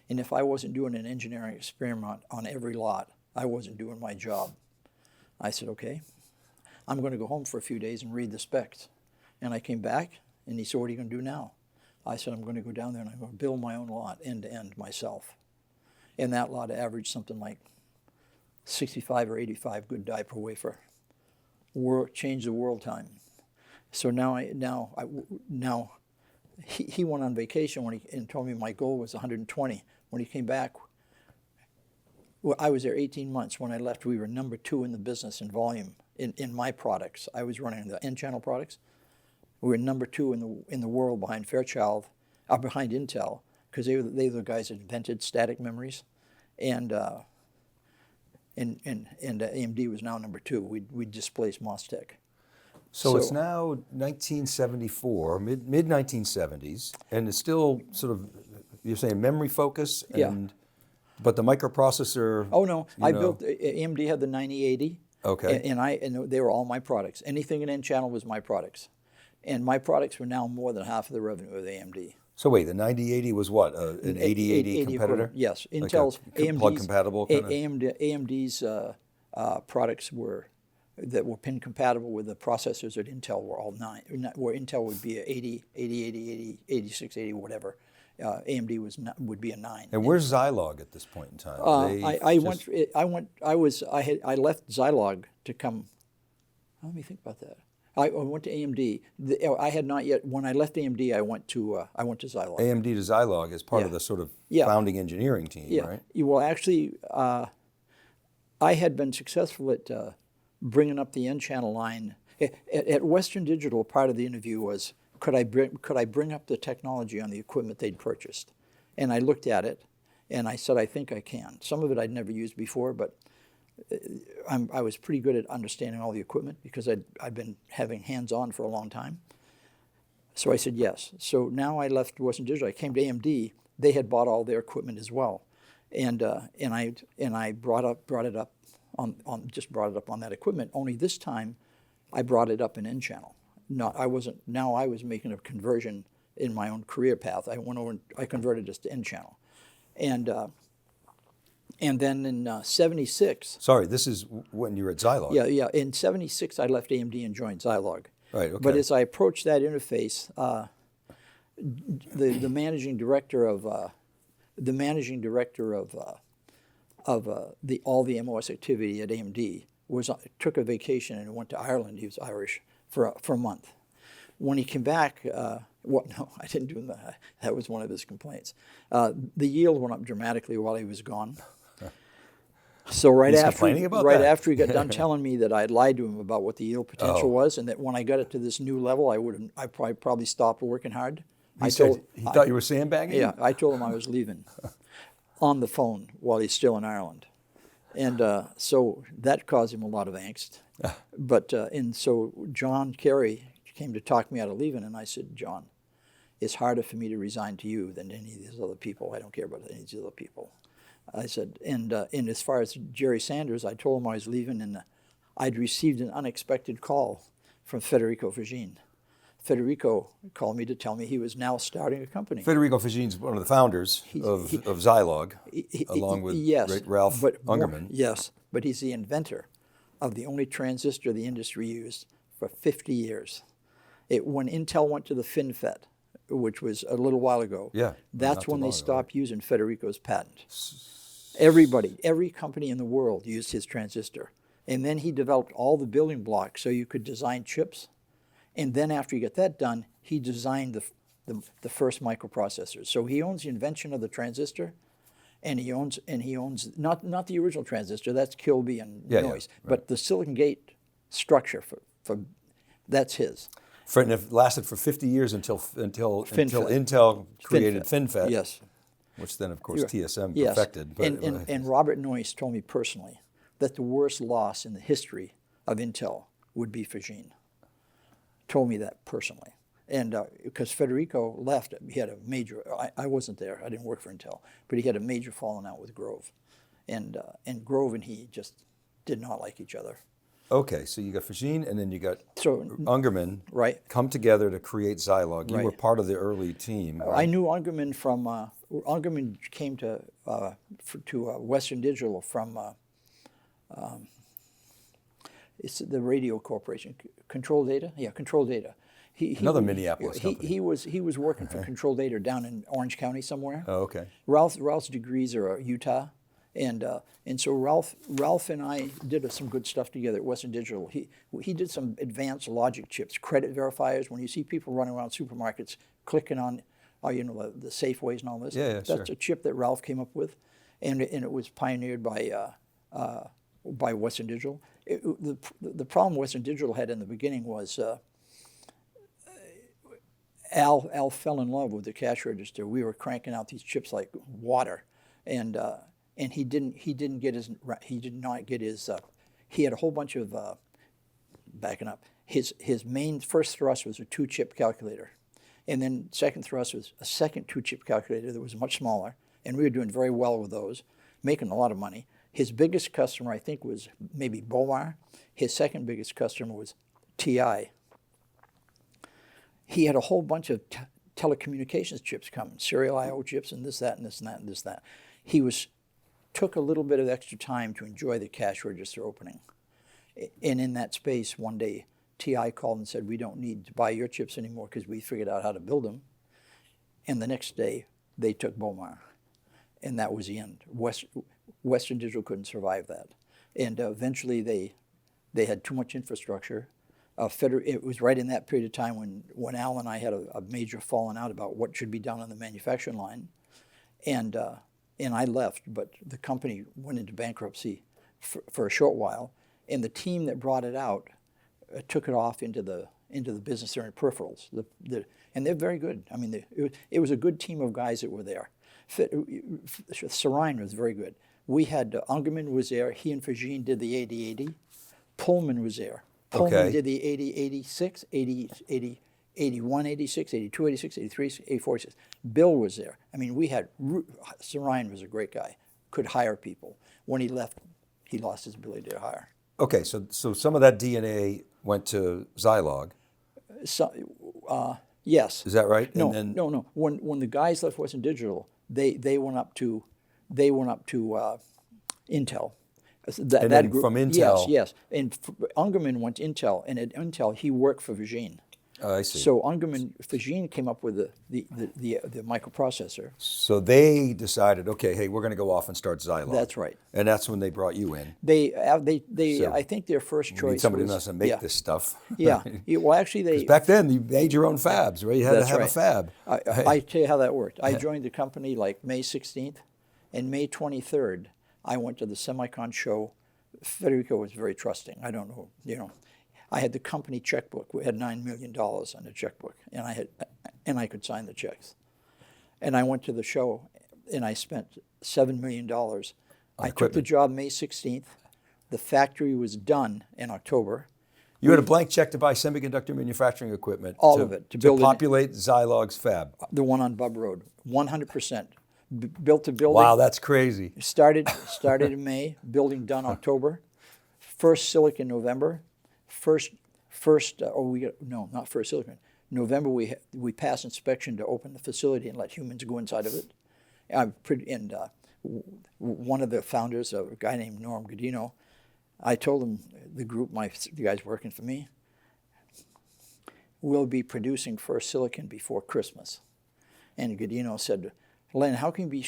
And if I wasn't doing an engineering experiment on every lot, I wasn't doing my job. I said, okay, I'm going to go home for a few days and read the specs. And I came back, and he said, what are you going to do now? I said, I'm going to go down there and I'm going to build my own lot end to end myself. And that lot averaged something like 65 or 85 good die per wafer. Changed the world time. So now he went on vacation and told me my goal was 120. When he came back, well, I was there 18 months. When I left, we were number 2 in the business in volume in my products. I was running the N-channel products. We were number 2 in the world behind Fairchild, behind Intel, because they were the guys that invented static memories, and AMD was now number 2. We displaced MOSTEC. So it's now 1974, mid 1970s, and it's still sort of, you're saying memory focus, and but the microprocessor. Oh no, AMD had the 9080, Okay. And they were all my products. Anything in N-channel was my products. And my products were now more than half of the revenue of AMD. So wait, the 9080 was what? An 8080 competitor? Equivalent. Yes, Like Intel's a plug compatible kind of? AMD's products that were pin compatible with the processors at Intel were all 9, where Intel would be a 80, 8680, whatever. AMD would be a 9. And where's Zilog at this point in time? I left Zilog to come. Let me think about that. I went to AMD. I had not yet. When I left AMD, I went to Zilog. AMD to Zilog as part of the sort of founding engineering team, right? Well, actually, I had been successful at bringing up the N-channel line. At Western Digital, part of the interview was, could I bring up the technology on the equipment they'd purchased? And I looked at it, and I said, I think I can. Some of it I'd never used before, but I was pretty good at understanding all the equipment because I'd been having hands-on for a long time. So I said yes. So now I left Western Digital. I came to AMD. They had bought all their equipment as well, and I brought it up on that equipment. Only this time, I brought it up in N-channel. I was making a conversion in my own career path. I went over and I converted this to N-channel, and then in '76. Sorry, this is when you were at Zilog. Yeah. In '76, I left AMD and joined Zilog. Right. Okay. But as I approached that interface, the managing director of all the MOS activity at AMD took a vacation and went to Ireland. He was Irish for a month. When he came back, no, I didn't do that. That was one of his complaints. The yield went up dramatically while he was gone. So after he got done telling me that I had lied to him about what the yield potential was, and that when I got it to this new level, I probably stopped working hard. He thought you were sandbagging? Yeah, I told him I was leaving on the phone while he's still in Ireland. And so that caused him a lot of angst. And so John Kerry came to talk me out of leaving, and I said, John, it's harder for me to resign to you than any of these other people. I don't care about any of these other people. I said, and as far as Jerry Sanders, I told him I was leaving, and I'd received an unexpected call from Federico Fagin. Federico called me to tell me he was now starting a company. Federico Fagin's one of the founders of Zilog, along with Ralph Ungerman. Yes, but he's the inventor of the only transistor the industry used for 50 years. When Intel went to the FinFET, which was a little while ago, that's when they stopped using Federico's patent. Every company in the world used his transistor. And then he developed all the building blocks so you could design chips. And then after he got that done, he designed the first microprocessors. So he owns the invention of the transistor, and he owns not the original transistor, that's Kilby and noise, but the silicon gate structure for that's his. And it lasted for 50 years until Intel created FinFET. Yes. Which then, of course, TSM perfected. But, and Robert Noyce told me personally that the worst loss in the history of Intel would be Fagin. Told me that personally. And because Federico left, he had a major, I wasn't there, I didn't work for Intel, but he had a major falling out with Grove. And Grove and he just did not like each other. Okay, so you got Fagin, and then you got Ungerman come together to create Zilog. You were part of the early team. Right? I knew Ungerman from, Ungerman came to Western Digital from, it's the radio corporation, Control Data? Yeah, Control Data. Another Minneapolis company. He was working for Control Data down in Orange County somewhere. Oh, okay. Ralph's degrees are Utah. And so Ralph and I did some good stuff together at Western Digital. He did some advanced logic chips, credit verifiers. When you see people running around supermarkets clicking on, the Safeways and all this, that's a chip that Ralph came up with, and it was pioneered by Western Digital. The problem Western Digital had in the beginning was Al fell in love with the cash register. We were cranking out these chips like water, and he had a whole bunch of backing up. His main first thrust was a 2-chip calculator, and then second thrust was a second 2-chip calculator that was much smaller, and we were doing very well with those, making a lot of money. His biggest customer, I think, was maybe Bomar. His second biggest customer was TI. He had a whole bunch of telecommunications chips coming, serial I/O chips, and this, that, and this, and that, and this, that. He took a little bit of extra time to enjoy the cash register opening. And in that space, one day, TI called and said, we don't need to buy your chips anymore because we figured out how to build them. And the next day, they took Bomar. And that was the end. Western Digital couldn't survive that. And eventually, they had too much infrastructure. It was right in that period of time when Al and I had a major falling out about what should be done on the manufacturing line. And I left, but the company went into bankruptcy for a short while. And the team that brought it out took it off into the business area peripherals. And they're very good. I mean, it was a good team of guys that were there. Serine was very good. We had Ungerman was there. He and Fagin did the 8080. Pullman was there. Pullman did the 8086, 81, 86, 82, 86, 83, 84, 86. Bill was there. I mean, Serine was a great guy, could hire people. When he left, he lost his ability to hire. Okay, so some of that DNA went to Zilog. Yes. Is that right? No, no. When the guys left Western Digital, they went up to Intel. That group, from Intel. Yes. And Ungerman went to Intel, and at Intel he worked for Fagin. Oh, I see. So Fagin came up with the microprocessor. So they decided, okay, hey, we're going to go off and start Zilog. That's right. And that's when they brought you in. I think their first choice need somebody was, who knows how to make this stuff. Yeah. Well, actually, back then you made your own fabs, right? You had to have a fab. I tell you how that worked. I joined the company like May 16th, and May 23rd, I went to the Semicon show. Federico was very trusting. I don't know, I had the company checkbook. We had $9 million on the checkbook, and I could sign the checks. And I went to the show, and I spent $7 million. I took the job May 16th. The factory was done in October. You had a blank check to buy semiconductor manufacturing equipment. All of it. To populate Zilog's fab. The one on Bub Road, 100%. Built a building. Wow, that's crazy. Started in May, building done October. First silicon November. Not first silicon. November we passed inspection to open the facility and let humans go inside of it. One of the founders, a guy named Norm Godino, I told him, the guys working for me, we'll be producing first silicon before Christmas. And Godino said, Len, how can you be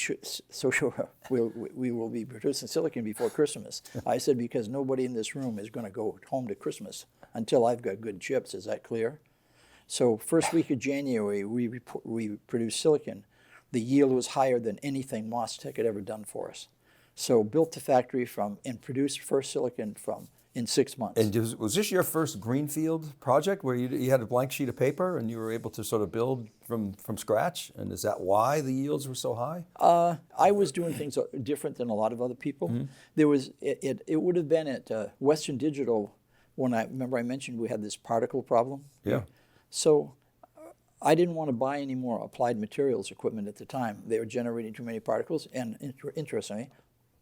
so sure we will be producing silicon before Christmas? I said, because nobody in this room is going to go home to Christmas until I've got good chips. Is that clear? So first week of January, we produced silicon. The yield was higher than anything MOSTech had ever done for us. So built the factory and produced first silicon in 6 months. And was this your first greenfield project where you had a blank sheet of paper and you were able to sort of build from scratch? And is that why the yields were so high? I was doing things different than a lot of other people. Mm-hmm. It would have been at Western Digital when I mentioned we had this particle problem. Yeah. So I didn't want to buy any more applied materials equipment at the time. They were generating too many particles. And interestingly,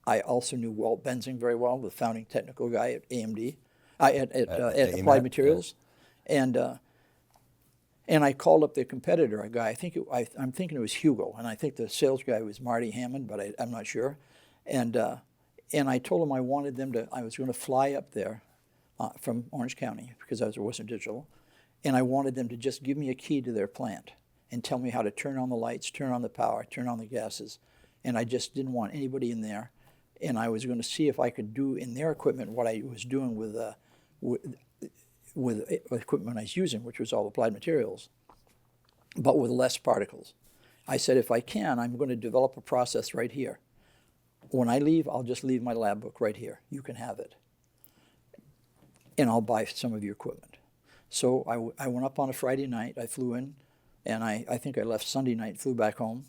I also knew Walt Benzing very well, the founding technical guy at AMD, at Applied Materials, yeah. And I called up their competitor, a guy. I'm thinking it was Hugo, and I think the sales guy was Marty Hammond, but I'm not sure. And I told him I was going to fly up there from Orange County because I was at Western Digital, and I wanted them to just give me a key to their plant and tell me how to turn on the lights, turn on the power, turn on the gases, and I just didn't want anybody in there. And I was going to see if I could do in their equipment what I was doing with equipment I was using, which was all applied materials, but with less particles. I said, if I can, I'm going to develop a process right here. When I leave, I'll just leave my lab book right here. You can have it. And I'll buy some of your equipment. So I went up on a Friday night. I flew in. And I think I left Sunday night, flew back home.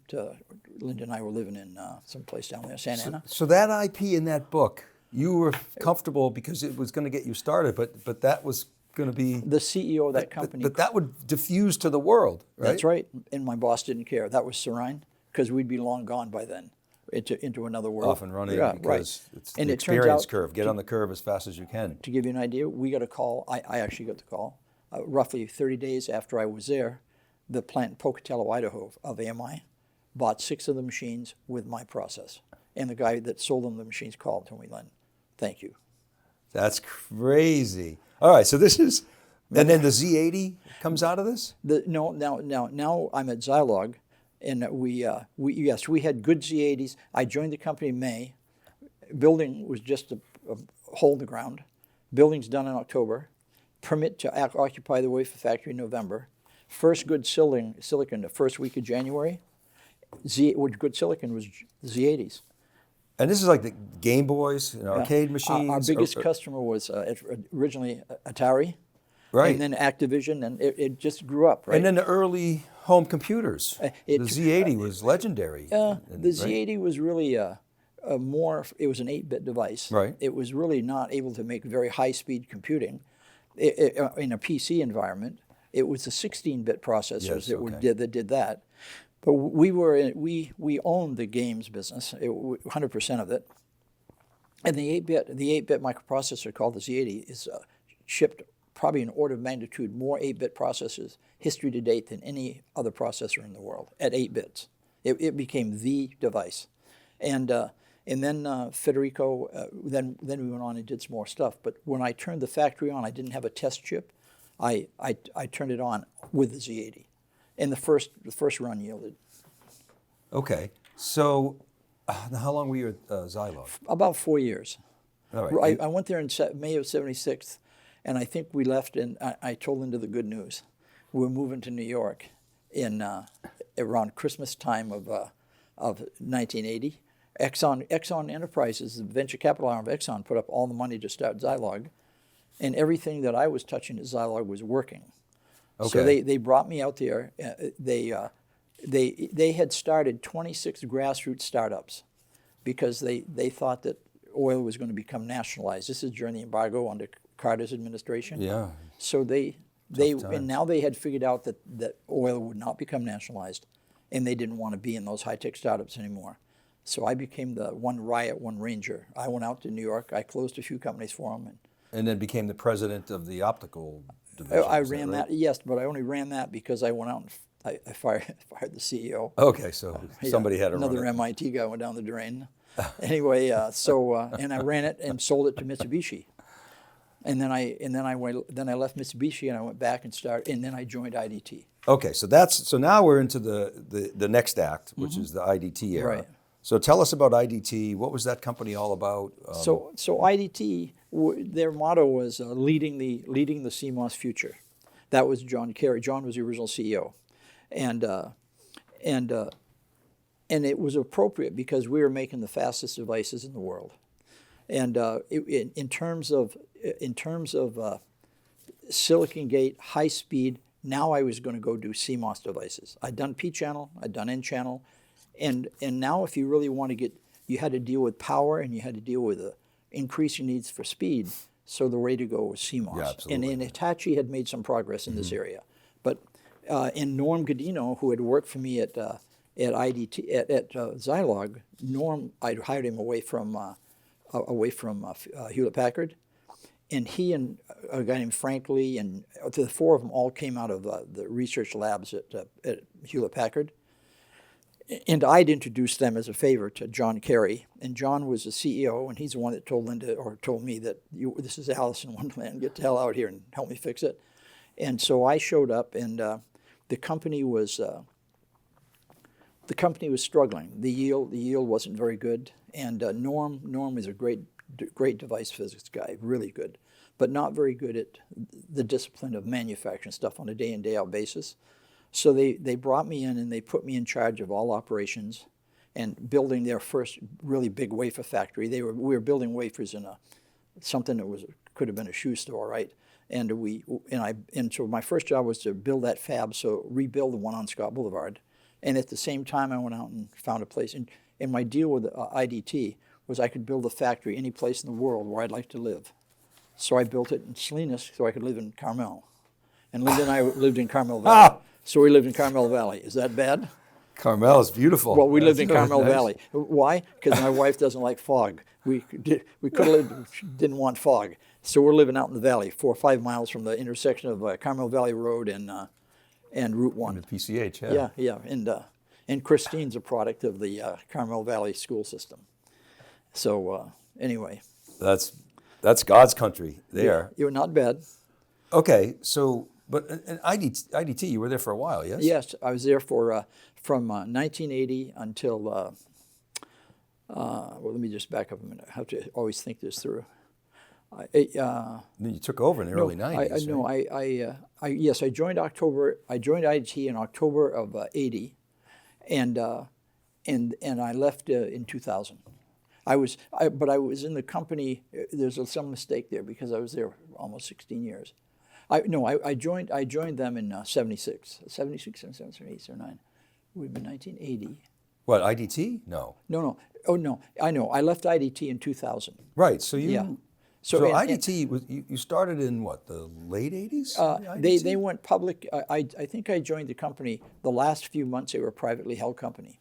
Linda and I were living in some place down there, Santa Ana. So that IP in that book, you were comfortable because it was going to get you started, but that was going to be... The CEO of that company. But that would diffuse to the world, right? That's right. And my boss didn't care. That was Serine, because we'd be long gone by then. into another world. Off and running because right. it's And the it turns experience out, curve. Get on the curve as fast as you can. to give you an idea, we got a call. I actually got the call roughly 30 days after I was there. The plant in Pocatello, Idaho, of AMI, bought 6 of the machines with my process. And the guy that sold them the machines called and told me, Len, thank you. That's crazy. All right, so this is, and then the Z80 comes out of this? Now I'm at Zilog, and we had good Z80s. I joined the company in May. Building was just a hole in the ground. Building's done in October. Permit to occupy the wafer factory in November. First good silicon the first week of January. Good silicon was Z80s. And this is like the Game Boys and arcade machines? Our biggest customer was originally Atari. Right. And then Activision, and it just grew up, right? And then the early home computers. The Z80 was legendary. The Z80 was really it was an 8-bit device. Right. It was really not able to make very high-speed computing in a PC environment. It was the 16-bit processors that did that. But we owned the games business, 100% of it. And the 8-bit microprocessor called the Z80 is shipped probably an order of magnitude more 8-bit processors history to date than any other processor in the world at 8 bits. It became the device. And then Federico, then we went on and did some more stuff. But when I turned the factory on, I didn't have a test chip. I turned it on with the Z80. And the first run yielded. Okay. So how long were you at Zilog? About 4 years. All right. I went there in May of '76, and I think we left, and I told Linda the good news. We were moving to New York in around Christmas time of 1980. Exxon Enterprises, the venture capital arm of Exxon, put up all the money to start Zilog, and everything that I was touching at Zilog was working. Okay. So they brought me out there. They had started 26 grassroots startups because they thought that oil was going to become nationalized. This is during the embargo under Carter's administration. Yeah. So and now they had figured out that oil would not become nationalized, and they didn't want to be in those high-tech startups anymore. So I became the one riot, one ranger. I went out to New York. I closed a few companies for them. And then became the president of the optical division. I ran that, yes, but I only ran that because I went out and I fired the CEO. Okay, so somebody had to run it. Another MIT guy went down the drain. Anyway, and I ran it and sold it to Mitsubishi. And then I left Mitsubishi and I went back and then I joined IDT. Okay, so now we're into the next act, which is the IDT era. Right. So tell us about IDT. What was that company all about? So IDT, their motto was leading the CMOS future. That was John Kerry. John was the original CEO, and it was appropriate because we were making the fastest devices in the world. And in terms of silicon gate, high speed, now I was going to go do CMOS devices. I'd done P channel, I'd done N channel, and now if you really want to you had to deal with power and you had to deal with increasing needs for speed. So the way to go was CMOS. Yeah, absolutely. And Hitachi had made some progress in this area, but and Norm Godino, who had worked for me at IDT at Zilog, Norm, I'd hired him away from Hewlett Packard, and he and a guy named Frank Lee, and the 4 of them all came out of the research labs at Hewlett Packard. And I'd introduced them as a favor to John Kerry, and John was the CEO, and he's the one that told Linda, or told me that this is Alice in Wonderland, get the hell out here and help me fix it. And so I showed up, and the company was struggling. The yield wasn't very good, and Norm is a great device physics guy, really good, but not very good at the discipline of manufacturing stuff on a day in, day out basis. So they brought me in and they put me in charge of all operations and building their first really big wafer factory. We were building wafers in something that could have been a shoe store, right? And so my first job was to build that fab, so rebuild the one on Scott Boulevard. And at the same time, I went out and found a place. And my deal with IDT was I could build a factory any place in the world where I'd like to live. So I built it in Salinas so I could live in Carmel. And Linda and I lived in Carmel Valley. So we lived in Carmel Valley. Is that bad? Carmel is beautiful. Well, we lived That's in really Carmel nice. Valley. Why? Because my wife doesn't like fog. We could have lived, didn't want fog. So we're living out in the valley, 4 or 5 miles from the intersection of Carmel Valley Road and Route 1. The PCH, yeah. And Christine's a product of the Carmel Valley school system. So anyway. That's God's country there. You're not bad. Okay, so, but in IDT, you were there for a while, yes? Yes, I was there for from 1980 until, well, let me just back up a minute. I have to always think this through. Then you took over in the early 90s. Yes, I joined IDT in October of 80, and I left in 2000. But I was in the company. There's some mistake there because I was there almost 16 years. I joined them in 76, 77, 78, or 9. It would have been 1980. What, IDT? No. No. Oh no, I know. I left IDT in 2000. Right. So you. Yeah. So IDT was you started in what, the late 80s? They went public. I think I joined the company the last few months. They were a privately held company.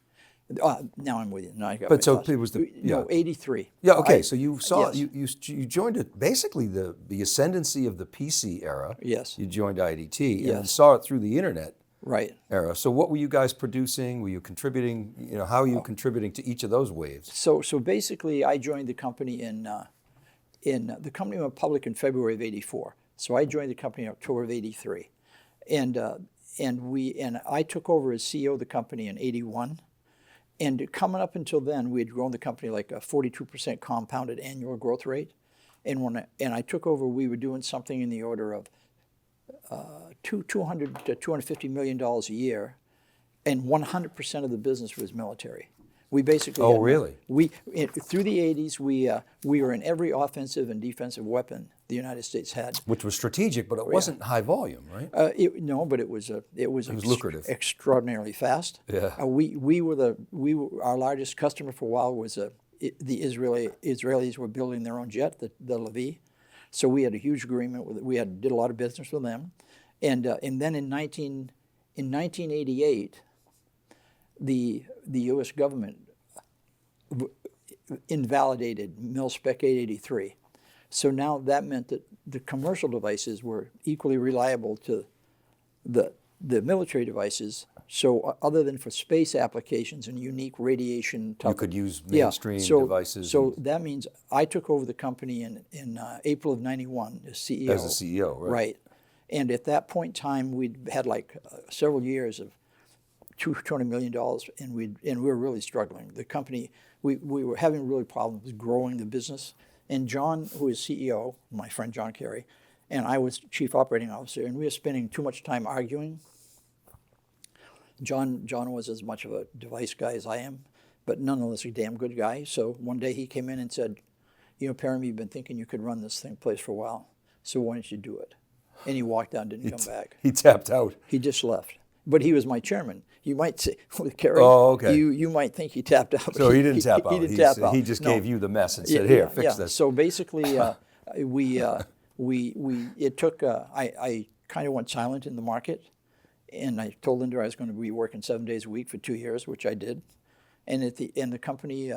Now I'm with you. Now I got But my so thoughts. it was the No, 83. Yeah. Okay. So you saw Yes. you joined it basically the ascendancy of the PC era. Yes. You joined IDT and Yes. saw it through the internet Right. era. So what were you guys producing? Were you contributing? How are you contributing to each of those waves? So basically, I joined the company in the company went public in February of '84. So I joined the company in October of '83, and I took over as CEO of the company in '81. And coming up until then, we had grown the company like a 42% compounded annual growth rate. And when I took over, we were doing something in the order of $200 to $250 million a year, and 100% of the business was military. We basically Oh, really? Through the 80s, we were in every offensive and defensive weapon the United States had. Which was strategic, but it wasn't high volume, right? No, but it was lucrative, extraordinarily fast. Yeah. Our largest customer for a while was the Israelis were building their own jet, the Levi. So we had a huge agreement with. Did a lot of business with them, and then in 1988, the U.S. government invalidated Mil-Spec 883. So now that meant that the commercial devices were equally reliable to the military devices. So other than for space applications and unique radiation type, You could use mainstream devices. So that means I took over the company in April of 91 as CEO. As a CEO, right? Right. And at that point in time, we'd had like several years of $200 million, and we were really struggling. The company, we were having really problems growing the business. And John, who is CEO, my friend John Kerry, and I was Chief Operating Officer, and we were spending too much time arguing. John was as much of a device guy as I am, but nonetheless a damn good guy. So one day he came in and said, Perham, you've been thinking you could run this place for a while, so why don't you do it? And he walked out and didn't come back. He tapped out. He just left. But he was my chairman. You might say, Kerry, okay. you might think he tapped out. So he didn't tap out. He didn't tap out. He just No. gave you the mess and said, "Here, fix this." So basically, it took. I kind of went silent in the market, and I told Linda I was going to be working 7 days a week for 2 years, which I did. And the company,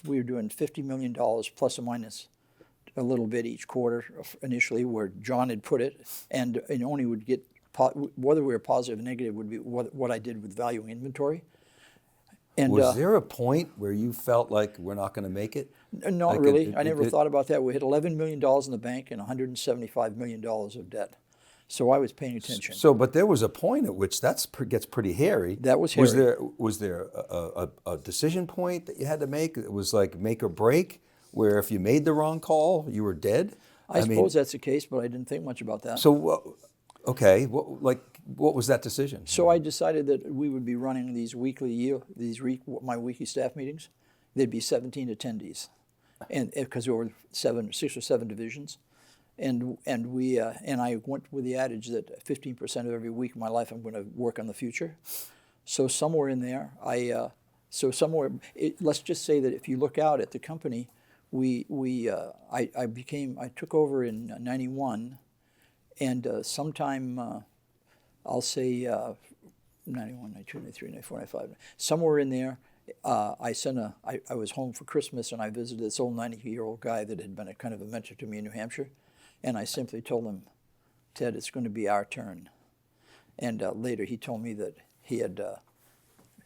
we were doing $50 million plus or minus a little bit each quarter initially, where John had put it, and only would get. Whether we were positive or negative would be what I did with valuing inventory. And was there a point where you felt like we're not going to make it? Not really. I never thought about that. We had $11 million in the bank and $175 million of debt. So I was paying attention. So, but there was a point at which gets pretty hairy. That was hairy. Was there a decision point that you had to make? It was like make or break, where if you made the wrong call, you were dead? I suppose that's the case, but I didn't think much about that. So, okay, what was that decision? So I decided that we would be running these my weekly staff meetings. There'd be 17 attendees, and because there were 6 or 7 divisions, and I went with the adage that 15% of every week of my life I'm going to work on the future. So somewhere in there, let's just say that if you look out at the company, I took over in '91. And sometime, I'll say 91, 92, 93, 94, 95. Somewhere in there, I was home for Christmas and I visited this old 90-year-old guy that had been a kind of a mentor to me in New Hampshire. And I simply told him, Ted, it's going to be our turn. And later he told me that he had,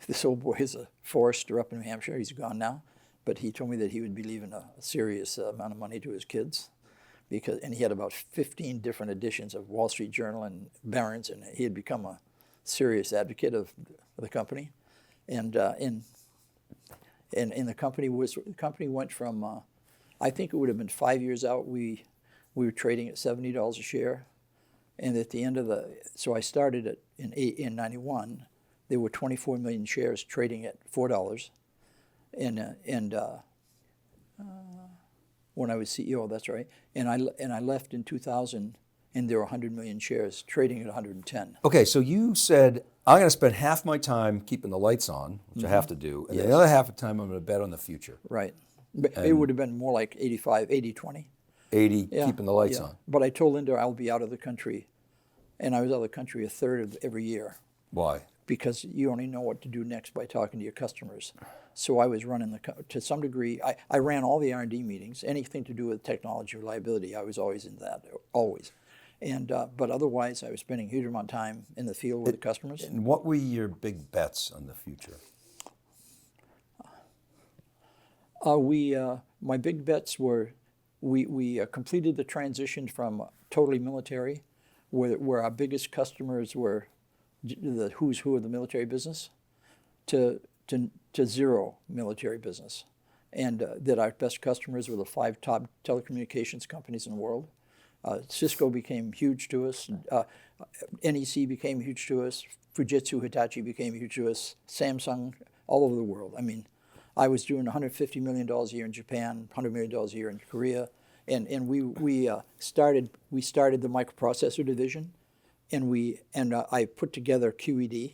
this old boy is a forester up in New Hampshire. He's gone now. But he told me that he would be leaving a serious amount of money to his kids. And he had about 15 different editions of Wall Street Journal and Barron's, and he had become a serious advocate of the company. And the company went from, I think it would have been 5 years out, we were trading at $70 a share. And at the end of so I started it in 91, there were 24 million shares trading at $4. When I was CEO, that's right. And I left in 2000, and there were 100 million shares trading at 110. Okay, so you said, I'm going to spend half my time keeping the lights on, which I have to do, and the other half of the time I'm going to bet on the future. Right. It would have been more like 85, 80-20. 80, keeping the lights on. But I told Linda I'll be out of the country, and I was out of the country a third of every year. Why? Because you only know what to do next by talking to your customers. So I was running to some degree, I ran all the R&D meetings, anything to do with technology reliability, I was always in that, always. And but otherwise, I was spending a huge amount of time in the field with the customers. And what were your big bets on the future? My big bets were, we completed the transition from totally military, where our biggest customers were the who's who of the military business, to zero military business, and that our best customers were the 5 top telecommunications companies in the world. Cisco became huge to us, NEC became huge to us, Fujitsu, Hitachi became huge to us, Samsung, all over the world. I mean, I was doing $150 million a year in Japan, $100 million a year in Korea, and we started the microprocessor division, and I put together QED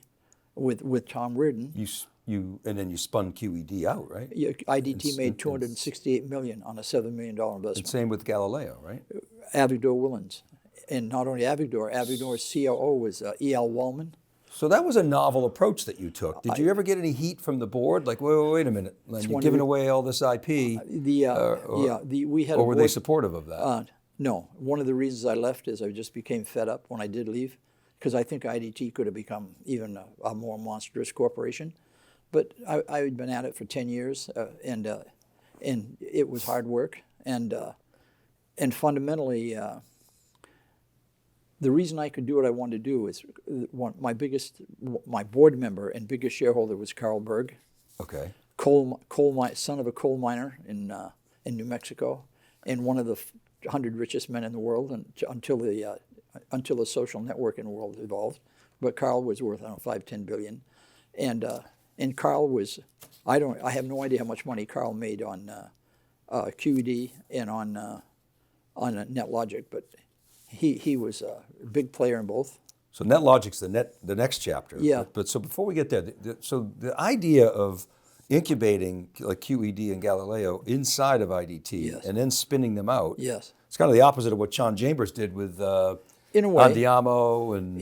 with Tom Reardon. And then you spun QED out, right? Yeah, IDT made $268 million on a $7 million investment. And same with Galileo, right? Avigdor Willens, and not only Avigdor's COO was E.L. Wallman. So that was a novel approach that you took. Did you ever get any heat from the board? Like, wait a minute, Len, you're giving away all this IP. We had. Or were they supportive of that? No. One of the reasons I left is I just became fed up when I did leave, because I think IDT could have become even a more monstrous corporation. But I had been at it for 10 years, and it was hard work. And fundamentally, the reason I could do what I wanted to do is my board member and biggest shareholder was Carl Berg. Okay. Son of a coal miner in New Mexico, and one of the 100 richest men in the world, until the social network in the world evolved. But Carl was worth, I don't know, $5-10 billion, and Carl was, I have no idea how much money Carl made on QED and on NetLogic, but he was a big player in both. So NetLogic's the next chapter. Yeah. But so before we get there, so the idea of incubating like QED and Galileo inside of IDT, yes, and then spinning them out. Yes. It's kind of the opposite of what John Chambers did with in a way, Andiamo and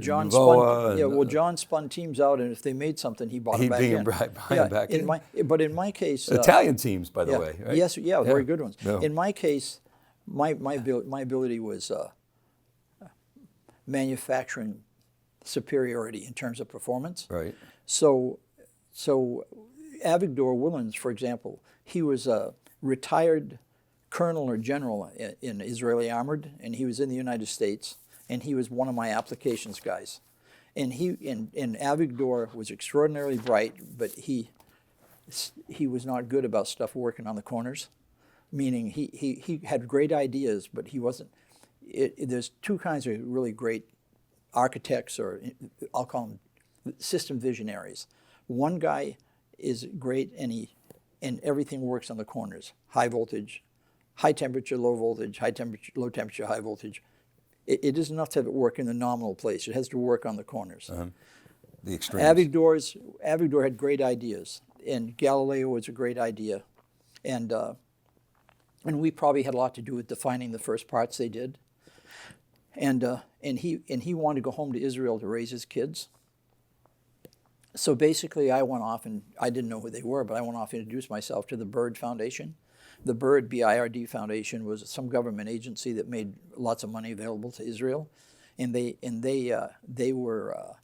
John Novoa spun. John spun teams out, and if they made something, he bought them back in. Back in. But in my case, Italian teams, by the way, right? Yes, very good ones. No. In my case, my ability was manufacturing superiority in terms of performance. Right. So Avigdor Willens, for example, he was a retired colonel or general in Israeli Armored, and he was in the United States, and he was one of my applications guys. And Avigdor was extraordinarily bright, but he was not good about stuff working on the corners, meaning he had great ideas, but he wasn't. There's two kinds of really great architects, or I'll call them system visionaries. One guy is great, and everything works on the corners. High voltage, high temperature, low voltage, high temperature, low temperature, high voltage. It isn't enough to have it work in the nominal place. It has to work on the corners. The extremes. Avigdor had great ideas, and Galileo was a great idea, and we probably had a lot to do with defining the first parts they did. And he wanted to go home to Israel to raise his kids, So basically, I went off and I didn't know who they were, but I went off and introduced myself to the BIRD Foundation. The BIRD, B-I-R-D Foundation, was some government agency that made lots of money available to Israel, and they were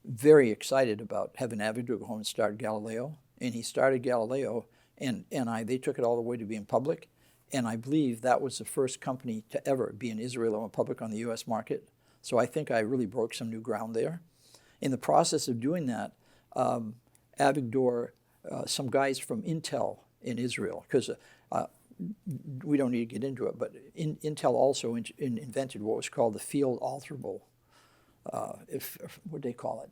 very excited about having Avigdor go home and start Galileo. And he started Galileo, and they took it all the way to being public. And I believe that was the first company to ever be in Israel and went public on the U.S. market. So I think I really broke some new ground there. In the process of doing that, Avigdor, some guys from Intel in Israel, because we don't need to get into it, but Intel also invented what was called the field alterable. What do they call it?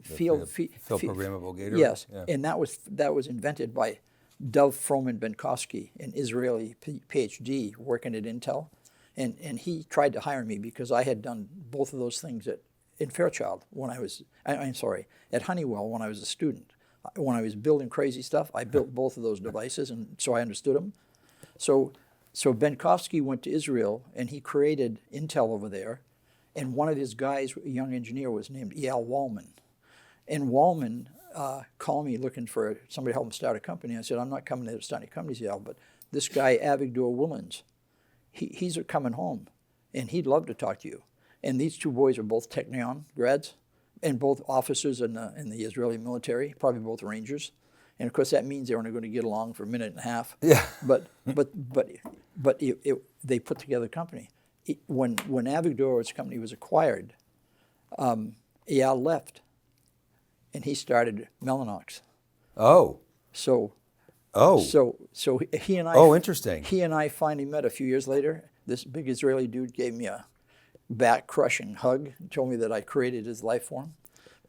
Field programmable gator. Yes, yeah. And that was invented by Dov Froman Benkovsky, an Israeli PhD working at Intel, and he tried to hire me because I had done both of those things in Fairchild when at Honeywell when I was a student. When I was building crazy stuff, I built both of those devices, and so I understood them. So Benkovsky went to Israel, and he created Intel over there, and one of his guys, a young engineer, was named Eyal Wallman. And Wallman called me looking for somebody to help him start a company. I said, I'm not coming to start any companies, Eyal, but this guy, Avigdor Willens, he's coming home, and he'd love to talk to you. And these two boys are both Technion grads, and both officers in the Israeli military, probably both Rangers. And of course, that means they're only going to get along for a minute and a half. Yeah. But they put together a company. When Avigdor's company was acquired, Eyal left, and he started Mellanox. Oh. So he and I. Oh, interesting. He and I finally met a few years later. This big Israeli dude gave me a back-crushing hug, told me that I created his life form.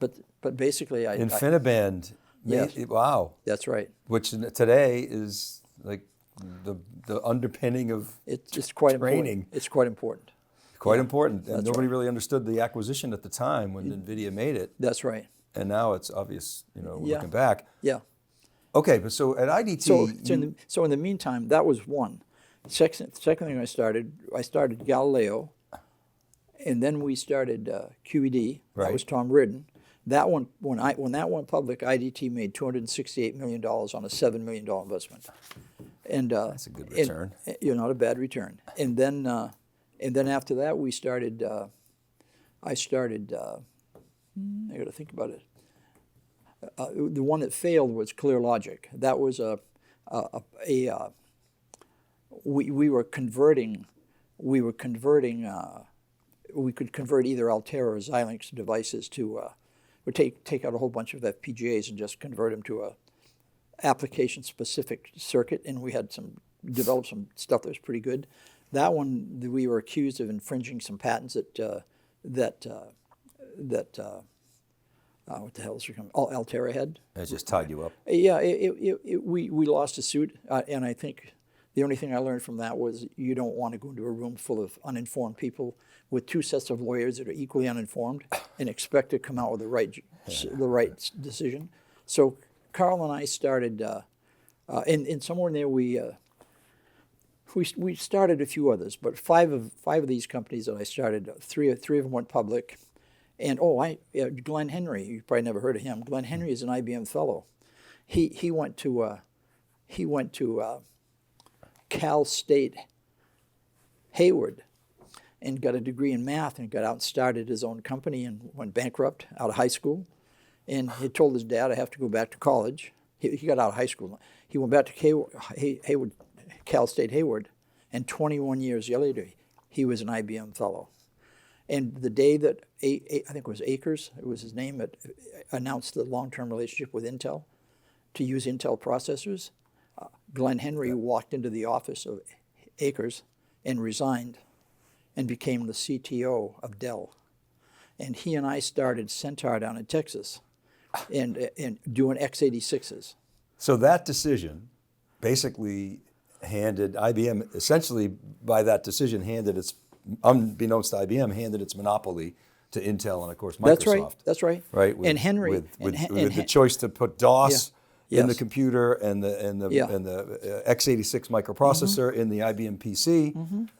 But basically, InfiniBand. Yes. Wow. That's right. Which today is like the underpinning of it's quite training. Important. It's quite important. Quite important. And nobody right. really understood the acquisition at the time when NVIDIA made it. That's right. And now it's obvious, Yeah. looking back. Yeah. Okay, but so at IDT... So in the meantime, that was one. Second thing I started Galileo, and then we started QED. Right. That was Tom Ridden. That one, when that went public, IDT made $268 million on a $7 million investment. And that's a good return. Not a bad return. And then after that, we started. I got to think about it. The one that failed was ClearLogic. That was we were converting. We could convert either Altera or Xilinx devices to. Would take out a whole bunch of FPGAs and just convert them to a application-specific circuit, and we had developed some stuff that was pretty good. That one, we were accused of infringing some patents that what the hell is it called? Altera had. It just tied you up. Yeah, we lost a suit, and I think the only thing I learned from that was you don't want to go into a room full of uninformed people with two sets of lawyers that are equally uninformed and expect to come out with the right decision. So Carl and I started, and somewhere in there we started a few others, but five of these companies that I started, three of them went public. And Glenn Henry, you probably never heard of him. Glenn Henry is an IBM fellow. He went to Cal State Hayward and got a degree in math and got out and started his own company and went bankrupt out of high school. And he told his dad, I have to go back to college. He got out of high school. He went back to Hayward, Cal State Hayward, and 21 years later, he was an IBM fellow. And the day that, I think it was Akers, it was his name, announced the long-term relationship with Intel to use Intel processors, Glenn Henry walked into the office of Akers and resigned and became the CTO of Dell. And he and I started Centaur down in Texas and doing x86s. So that decision basically handed IBM, essentially by that decision, unbeknownst to IBM, handed its monopoly to Intel and, of course, Microsoft. That's right. Right. And Henry with the choice to put DOS in the Yes. computer and the x86 microprocessor in the IBM PC.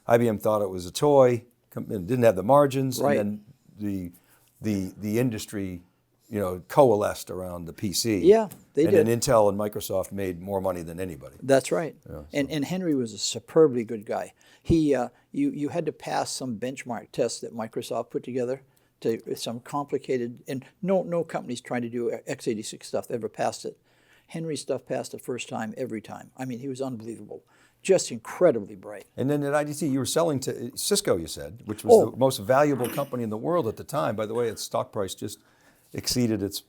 IBM thought it was a toy, it didn't have the margins, Right. and then the industry coalesced around the PC. Yeah, they did. And then Intel and Microsoft made more money than anybody. That's right. Yeah, so. And Henry was a superbly good guy. You had to pass some benchmark tests that Microsoft put together to some complicated, and no company's trying to do x86 stuff ever passed it. Henry's stuff passed the first time every time. I mean, he was unbelievable. Just incredibly bright. And then at IDT, you were selling to Cisco, you said, which was the most valuable company in the world at the time. By the way, its stock price just exceeded its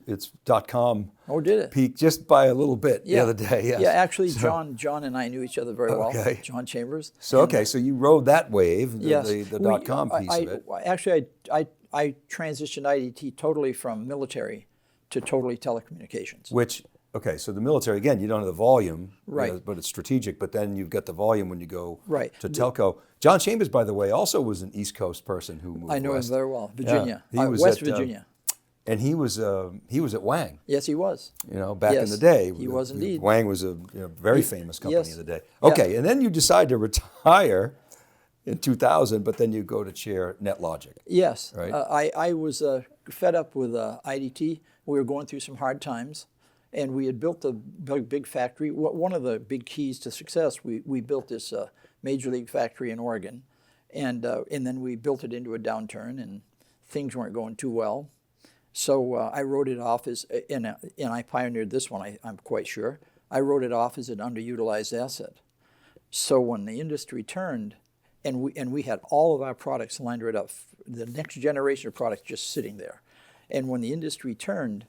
.com did it? peak just by a little bit the other day. Yes. Yeah, actually, John and I knew each other very well. Okay. John Chambers. So so you rode that wave, yes, the .com piece of it. Actually, I transitioned IDT totally from military to totally telecommunications. Which, so the military, again, you don't have the volume, right? But it's strategic. But then you've got the volume when you go to telco. John Chambers, by the way, also was an East Coast person who moved I know west. him very well. Virginia, Yeah, he was West at, Virginia. And he was at Wang. Yes, he was. Back in the day. He was indeed. Wang was a very famous company yes. in the day. Yeah. Okay, and then you decide to retire in 2000, but then you go to chair NetLogic. Yes. Right? I was fed up with IDT. We were going through some hard times, and we had built a big factory. One of the big keys to success, we built this major league factory in Oregon, and then we built it into a downturn, and things weren't going too well. So I wrote it off as, and I pioneered this one, I'm quite sure. I wrote it off as an underutilized asset. So when the industry turned, and we had all of our products lined right up, the next generation of products just sitting there. And when the industry turned,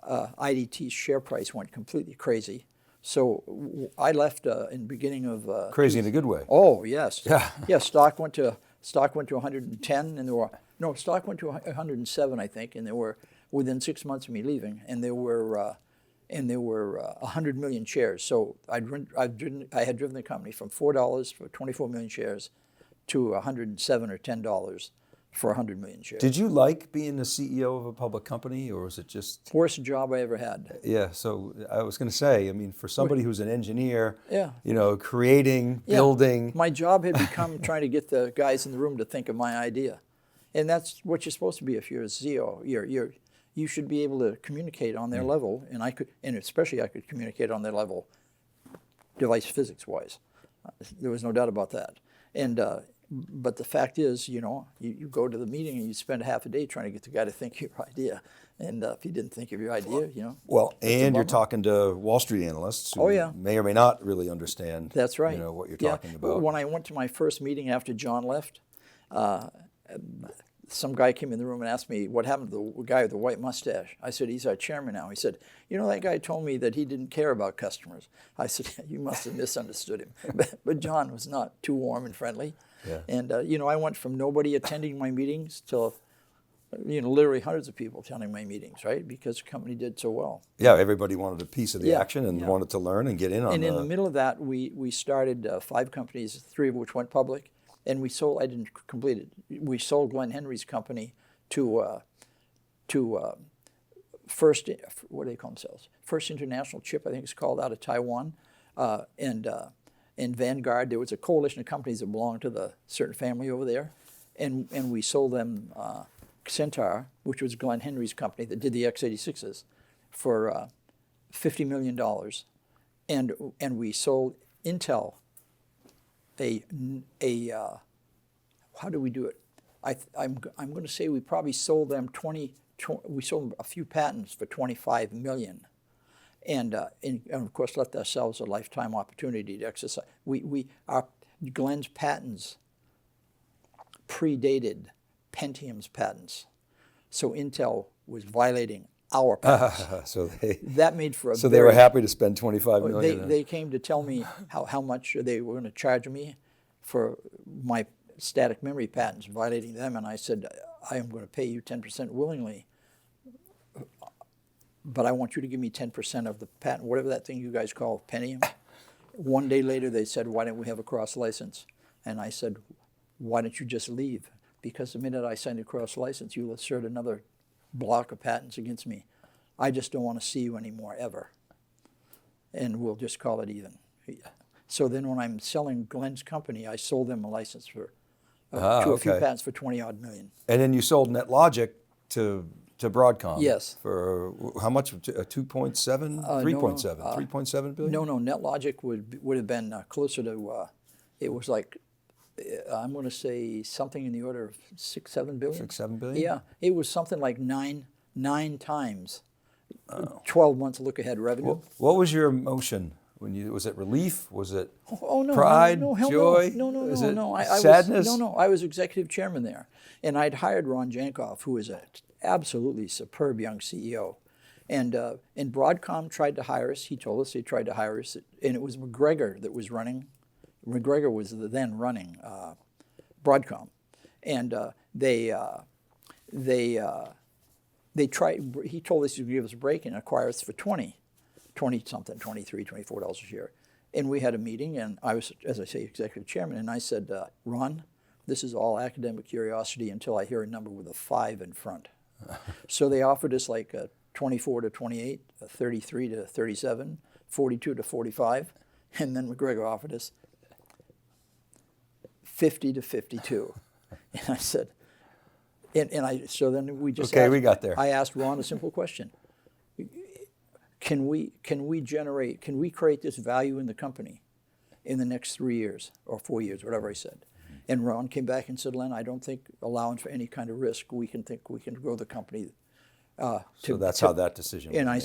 IDT's share price went completely crazy. So I left in the beginning of... Crazy in a good way. Oh, yes. Yeah. Yeah, stock went to 110, and there were... No, stock went to 107, I think, and there were, within 6 months of me leaving, and there were 100 million shares. So I had driven the company from $4 for 24 million shares to 107 or $10 for 100 million shares. Did you like being the CEO of a public company, or was it just... Worst job I ever had. Yeah, so I was going to say, I mean, for somebody who's an engineer, yeah. Creating, building... My job had become trying to get the guys in the room to think of my idea. And that's what you're supposed to be if you're a CEO. You should be able to communicate on their level, and especially I could communicate on their level, device physics-wise. There was no doubt about that. And but the fact is, you go to the meeting and you spend half a day trying to get the guy to think of your idea. And if he didn't think of your idea, Well, and you're talking to Wall Street analysts who may or may not really understand. That's right. What you're talking about. When I went to my first meeting after John left, some guy came in the room and asked me what happened to the guy with the white mustache. I said, he's our chairman now. He said, that guy told me that he didn't care about customers. I said, you must have misunderstood him. But John was not too warm and friendly. Yeah. And, I went from nobody attending my meetings to, literally hundreds of people attending my meetings, right? Because the company did so well. Yeah, evereverody wanted a piece of the action and wanted to learn and get in on it. And in the middle of that, we started 5 companies, 3 of which went public. And we sold, I didn't complete it, we sold Glenn Henry's company to First, what do they call themselves? First International Chip, I think it's called, out of Taiwan. And Vanguard, there was a coalition of companies that belonged to the certain family over there. And we sold them Centaur, which was Glenn Henry's company that did the x86s, for $50 million. And we sold Intel how do we do it? I'm going to say we probably sold them we sold a few patents for $25 million, and of course left ourselves a lifetime opportunity to exercise. Our Glenn's patents predated Pentium's patents, so Intel was violating our patents. That made for a. So they were happy to spend $25 million. They came to tell me how much they were going to charge me for my static memory patents, violating them, and I said, I am going to pay you 10% willingly, but I want you to give me 10% of the patent, whatever that thing you guys call Pentium. One day later, they said, why don't we have a cross license? And I said, why don't you just leave? Because the minute I sign a cross license, you'll assert another block of patents against me. I just don't want to see you anymore, ever. And we'll just call it even. So then when I'm selling Glenn's company, I sold them a license for a few patents for 20-odd million. And then you sold NetLogic to to Broadcom. Yes. For how much? 2.7, 3.7, 3.7 billion? No, NetLogic would have been closer to, it was like, I'm going to say something in the order of 6-7 billion. 6-7 billion? Yeah, it was something like nine times 12 months look ahead revenue. What was your emotion when you? Was it relief? Was it No, pride, no, hell joy? No. Sadness? I was executive chairman there, and I'd hired Ron Jankoff, who is an absolutely superb young CEO. And Broadcom tried to hire us. He told us they tried to hire us, and it was McGregor that was running. McGregor was then running Broadcom, and they tried. He told us to give us a break and acquire us for $20 something, $23, $24 a share. And we had a meeting, and I was, as I say, executive chairman, and I said, Ron, this is all academic curiosity until I hear a number with a 5 in front. So they offered us like 24 to 28, 33 to 37, 42 to 45, and then McGregor offered us 50 to 52. And I said, so then we just we got there. I asked Ron a simple question. Can we create this value in the company in the next 3 years or 4 years, whatever I said? And Ron came back and said, Len, I don't think allowing for any kind of risk, we can grow the company. So that's how that decision was And I made.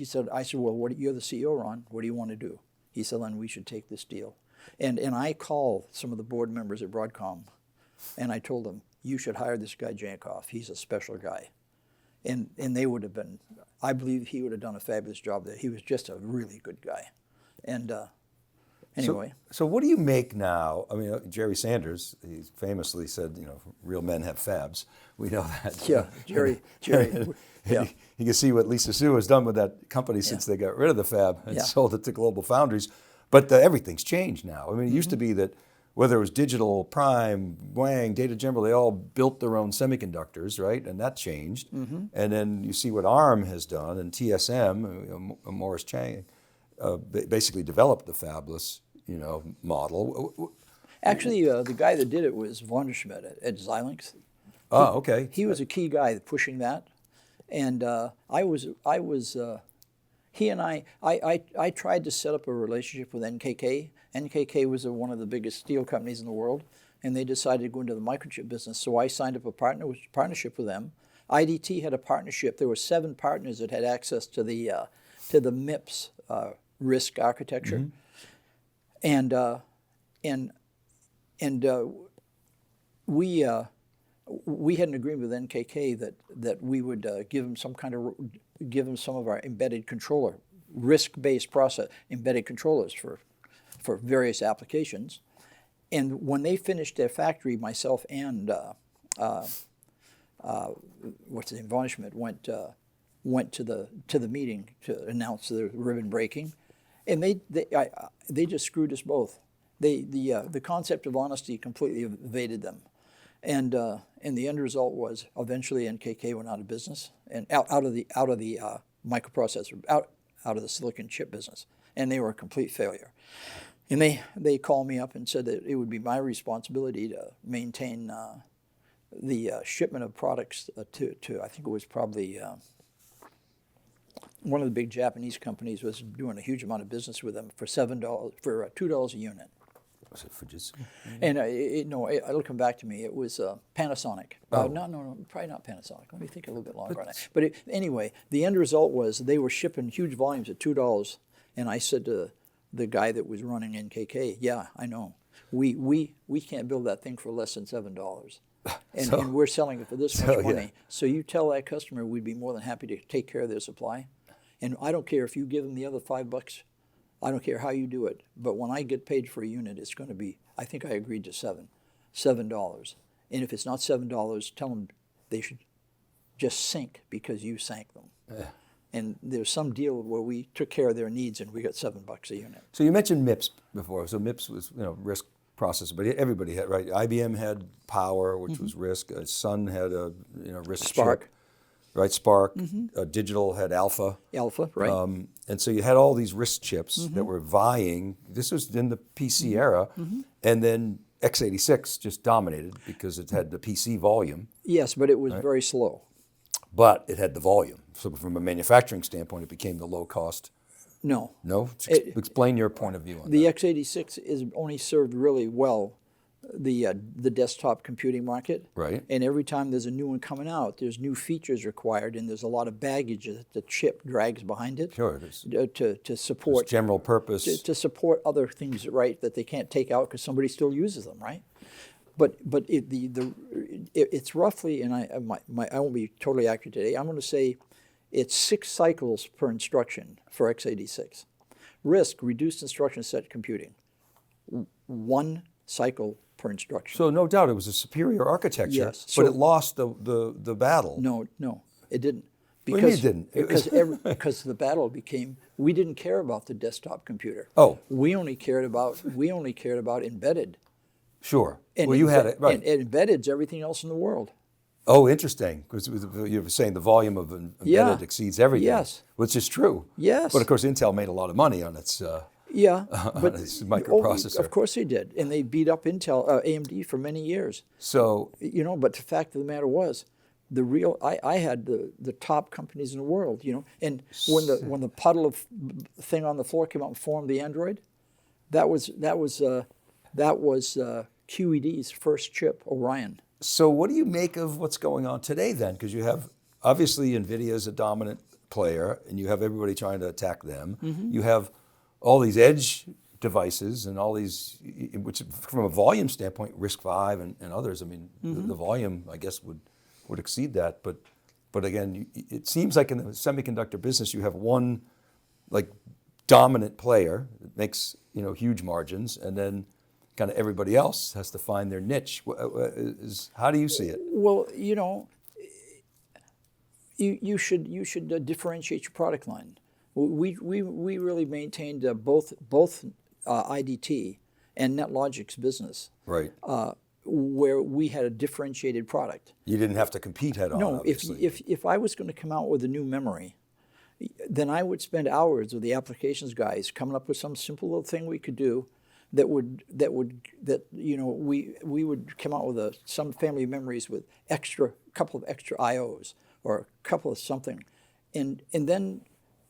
said, well, you're the CEO, Ron. What do you want to do? He said, Len, we should take this deal. And I called some of the board members at Broadcom, and I told them, you should hire this guy Jankoff. He's a special guy. And they would have been, I believe he would have done a fabulous job there. He was just a really good guy. And anyway. So what do you make now? I mean, Jerry Sanders, he famously said, real men have fabs. We know that. Yeah, Jerry. Yeah. You can see what Lisa Su has done with that company since they got rid of the fab and sold it to Global Foundries. But everything's changed now. I mean, it used to be that whether it was Digital, Prime, Wang, Data General, they all built their own semiconductors, right? And that changed. And then you see what ARM has done, and TSM, Morris Chang, basically developed the fabless, model. Actually, the guy that did it was Vonderschmidt at Xilinx. Oh, okay. He was a key guy pushing that, and he and I tried to set up a relationship with NKK. NKK was one of the biggest steel companies in the world, and they decided to go into the microchip business. So I signed up a partnership with them. IDT had a partnership. There were 7 partners that had access to the MIPS RISC architecture, and we had an agreement with NKK that we would give them some of our embedded controller, RISC-based process embedded controllers for various applications. And when they finished their factory, myself and Vonderschmidt went to the meeting to announce the ribbon breaking, and they just screwed us both. The concept of honesty completely evaded them. And the end result was eventually NKK went out of business and out of the microprocessor, out of the silicon chip business, and they were a complete failure. And they called me up and said that it would be my responsibility to maintain the shipment of products to I think it was probably one of the big Japanese companies was doing a huge amount of business with them for $2 a unit. Was it Fujitsu? And it'll come back to me. It was Panasonic. No, probably not Panasonic. Let me think a little bit longer on that. But anyway, the end result was they were shipping huge volumes at $2, and I said to the guy that was running NKK, yeah, I know. We can't build that thing for less than $7. And we're selling it for this much money. Yeah. So you tell that customer we'd be more than happy to take care of their supply. And I don't care if you give them the other $5. I don't care how you do it. But when I get paid for a unit, it's going to be, I think I agreed to $7. And if it's not $7, tell them they should just sink because you sank them. Yeah. And there's some deal where we took care of their needs and we got $7 a unit. So you mentioned MIPS before. So MIPS was RISC processor, but everybody had, right? IBM had Power, which was RISC. Sun had a RISC Spark. Chip, right? Spark. Digital had Alpha. Alpha, right? And so you had all these RISC chips that were vying. This was in the PC era, and then x86 just dominated because it had the PC volume. Yes, but it was very slow. but it had the volume. So from a manufacturing standpoint, it became the low cost. No. No? Explain your point of view on The that. x86 is only served really well the desktop computing market. Right. And every time there's a new one coming out, there's new features required, and there's a lot of baggage that the chip drags behind it. Sure, it is. To support General purpose. to support other things, right, that they can't take out because somebody still uses them, right? But it's roughly, and I won't be totally accurate today. I'm going to say it's 6 cycles per instruction for x86. RISC, reduced instruction set computing, 1 cycle per instruction. So no doubt it was a superior architecture, Yes. but it lost the battle. No, it didn't. What do you mean it didn't? Because the battle became, we didn't care about the desktop computer. Oh. We only cared about embedded. Sure. And Well, you had it, right. And embedded's everything else in the world. Oh, interesting. Because you were saying the volume of embedded Yeah. exceeds everything. Yes. Which is true. Yes. But of course, Intel made a lot of money on its Yeah, but its microprocessor. of course they did, and they beat up Intel, AMD for many years. So But the fact of the matter was, I had the top companies in the world, and when the puddle of thing on the floor came out and formed the Android, that was QED's first chip, Orion. So what do you make of what's going on today then? Because you have, obviously, NVIDIA's a dominant player, and you have everybody trying to attack them. Mm-hmm. You have all these edge devices and all these, which from a volume standpoint, RISC-V and others, I mean, Mm-hmm. the volume, I guess, would exceed that. But again, it seems like in the semiconductor business, you have one like dominant player that makes huge margins, and then kind of everybody else has to find their niche. How do you see it? Well, you should differentiate your product line. We really maintained both IDT and NetLogic's business, Right. where we had a differentiated product. You didn't have to compete head on. No, obviously. if I was going to come out with a new memory, then I would spend hours with the applications guys coming up with some simple little thing we could do that we would come out with some family of memories with couple of extra IOs or a couple of something, and then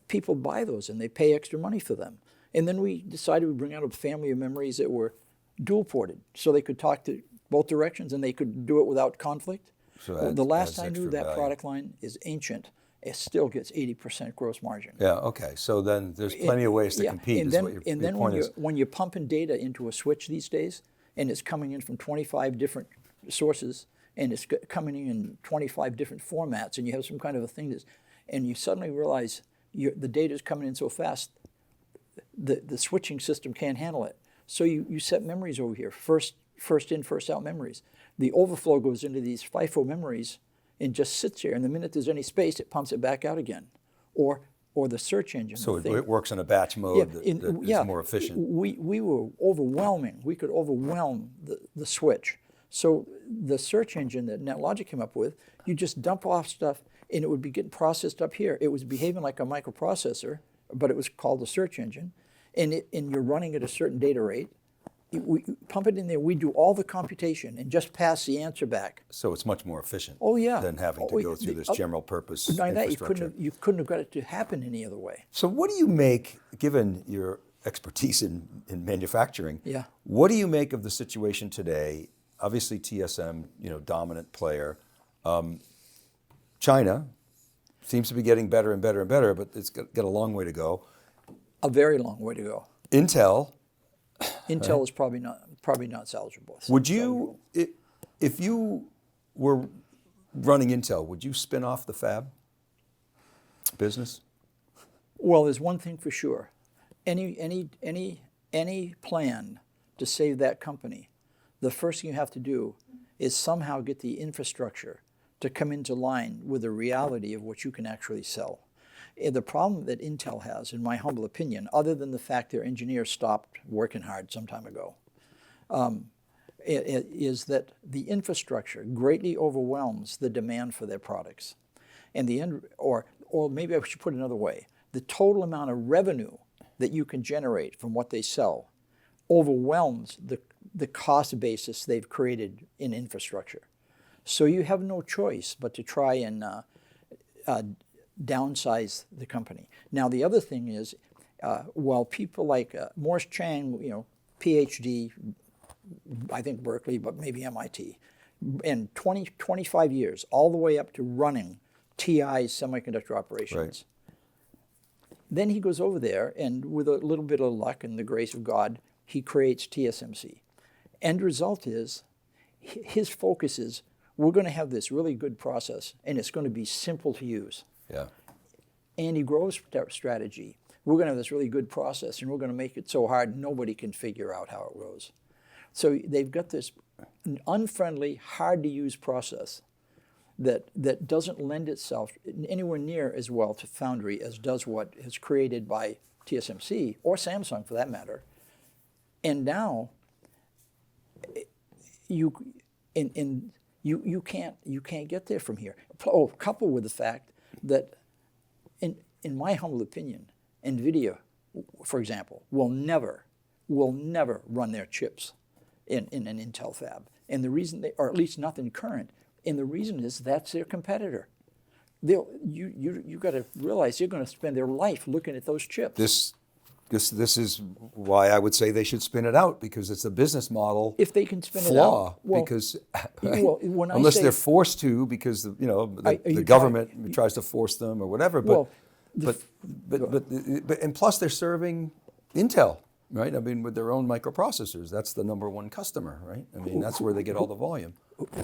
people buy those and they pay extra money for them. And then we decided we'd bring out a family of memories that were dual ported, so they could talk to both directions and they could do it without conflict. So The last adds I knew, extra that value. product line is ancient. It still gets 80% gross margin. Yeah. Okay. So then there's plenty of ways to compete. And is then, what your and then point is. when you're pumping data into a switch these days, and it's coming in from 25 different sources, and it's coming in 25 different formats, and you have some kind of a thing and you suddenly realize the data is coming in so fast, the switching system can't handle it. So you set memories over here, first in, first out memories. The overflow goes into these FIFO memories and just sits here, and the minute there's any space, it pumps it back out again. Or the search engine. So it works in a batch mode that is more efficient. We were overwhelming. We could overwhelm the switch. So the search engine that NetLogic came up with, you just dump off stuff, and it would be getting processed up here. It was behaving like a microprocessor, but it was called a search engine, and you're running at a certain data rate. We pump it in there. We do all the computation and just pass the answer back. So it's much more efficient. Oh yeah. Than having to go through this general purpose Not only that, infrastructure. you couldn't have got it to happen any other way. So what do you make, given your expertise in manufacturing? Yeah. What do you make of the situation today? Obviously, TSM, dominant player. China seems to be getting better and better and better, but it's got a long way to go. A very long way to go. Intel is probably not salvageable. Would you, if you were running Intel, would you spin off the fab business? Well, there's one thing for sure. Any plan to save that company, the first thing you have to do is somehow get the infrastructure to come into line with the reality of what you can actually sell. The problem that Intel has, in my humble opinion, other than the fact their engineers stopped working hard some time ago, is that the infrastructure greatly overwhelms the demand for their products. And or maybe I should put it another way, the total amount of revenue that you can generate from what they sell overwhelms the cost basis they've created in infrastructure. So you have no choice but to try and downsize the company. Now, the other thing is, while people like Morris Chang, PhD, I think Berkeley, but maybe MIT, in 25 years, all the way up to running TI's semiconductor operations. Right. Then he goes over there, and with a little bit of luck and the grace of God, he creates TSMC. End result is, his focus is, we're going to have this really good process, and it's going to be simple to use. Yeah. Andy Grove's strategy, we're going to have this really good process, and we're going to make it so hard nobody can figure out how it goes. So they've got this unfriendly, hard-to-use process that doesn't lend itself anywhere near as well to foundry as does what is created by TSMC, or Samsung for that matter. And now, you can't get there from here. Oh, coupled with the fact that, in my humble opinion, NVIDIA, for example, will never run their chips in an Intel fab. And the reason or at least nothing current, and the reason is that's their competitor. You got to realize they're going to spend their life looking at those chips. This is why I would say they should spin it out, because it's a business model if they can spin flaw. It out, well, because unless they're forced to, because the government tries to force them or whatever. But and plus they're serving Intel, right? I mean, with their own microprocessors, that's the number one customer, right? I mean, that's where they get all the volume.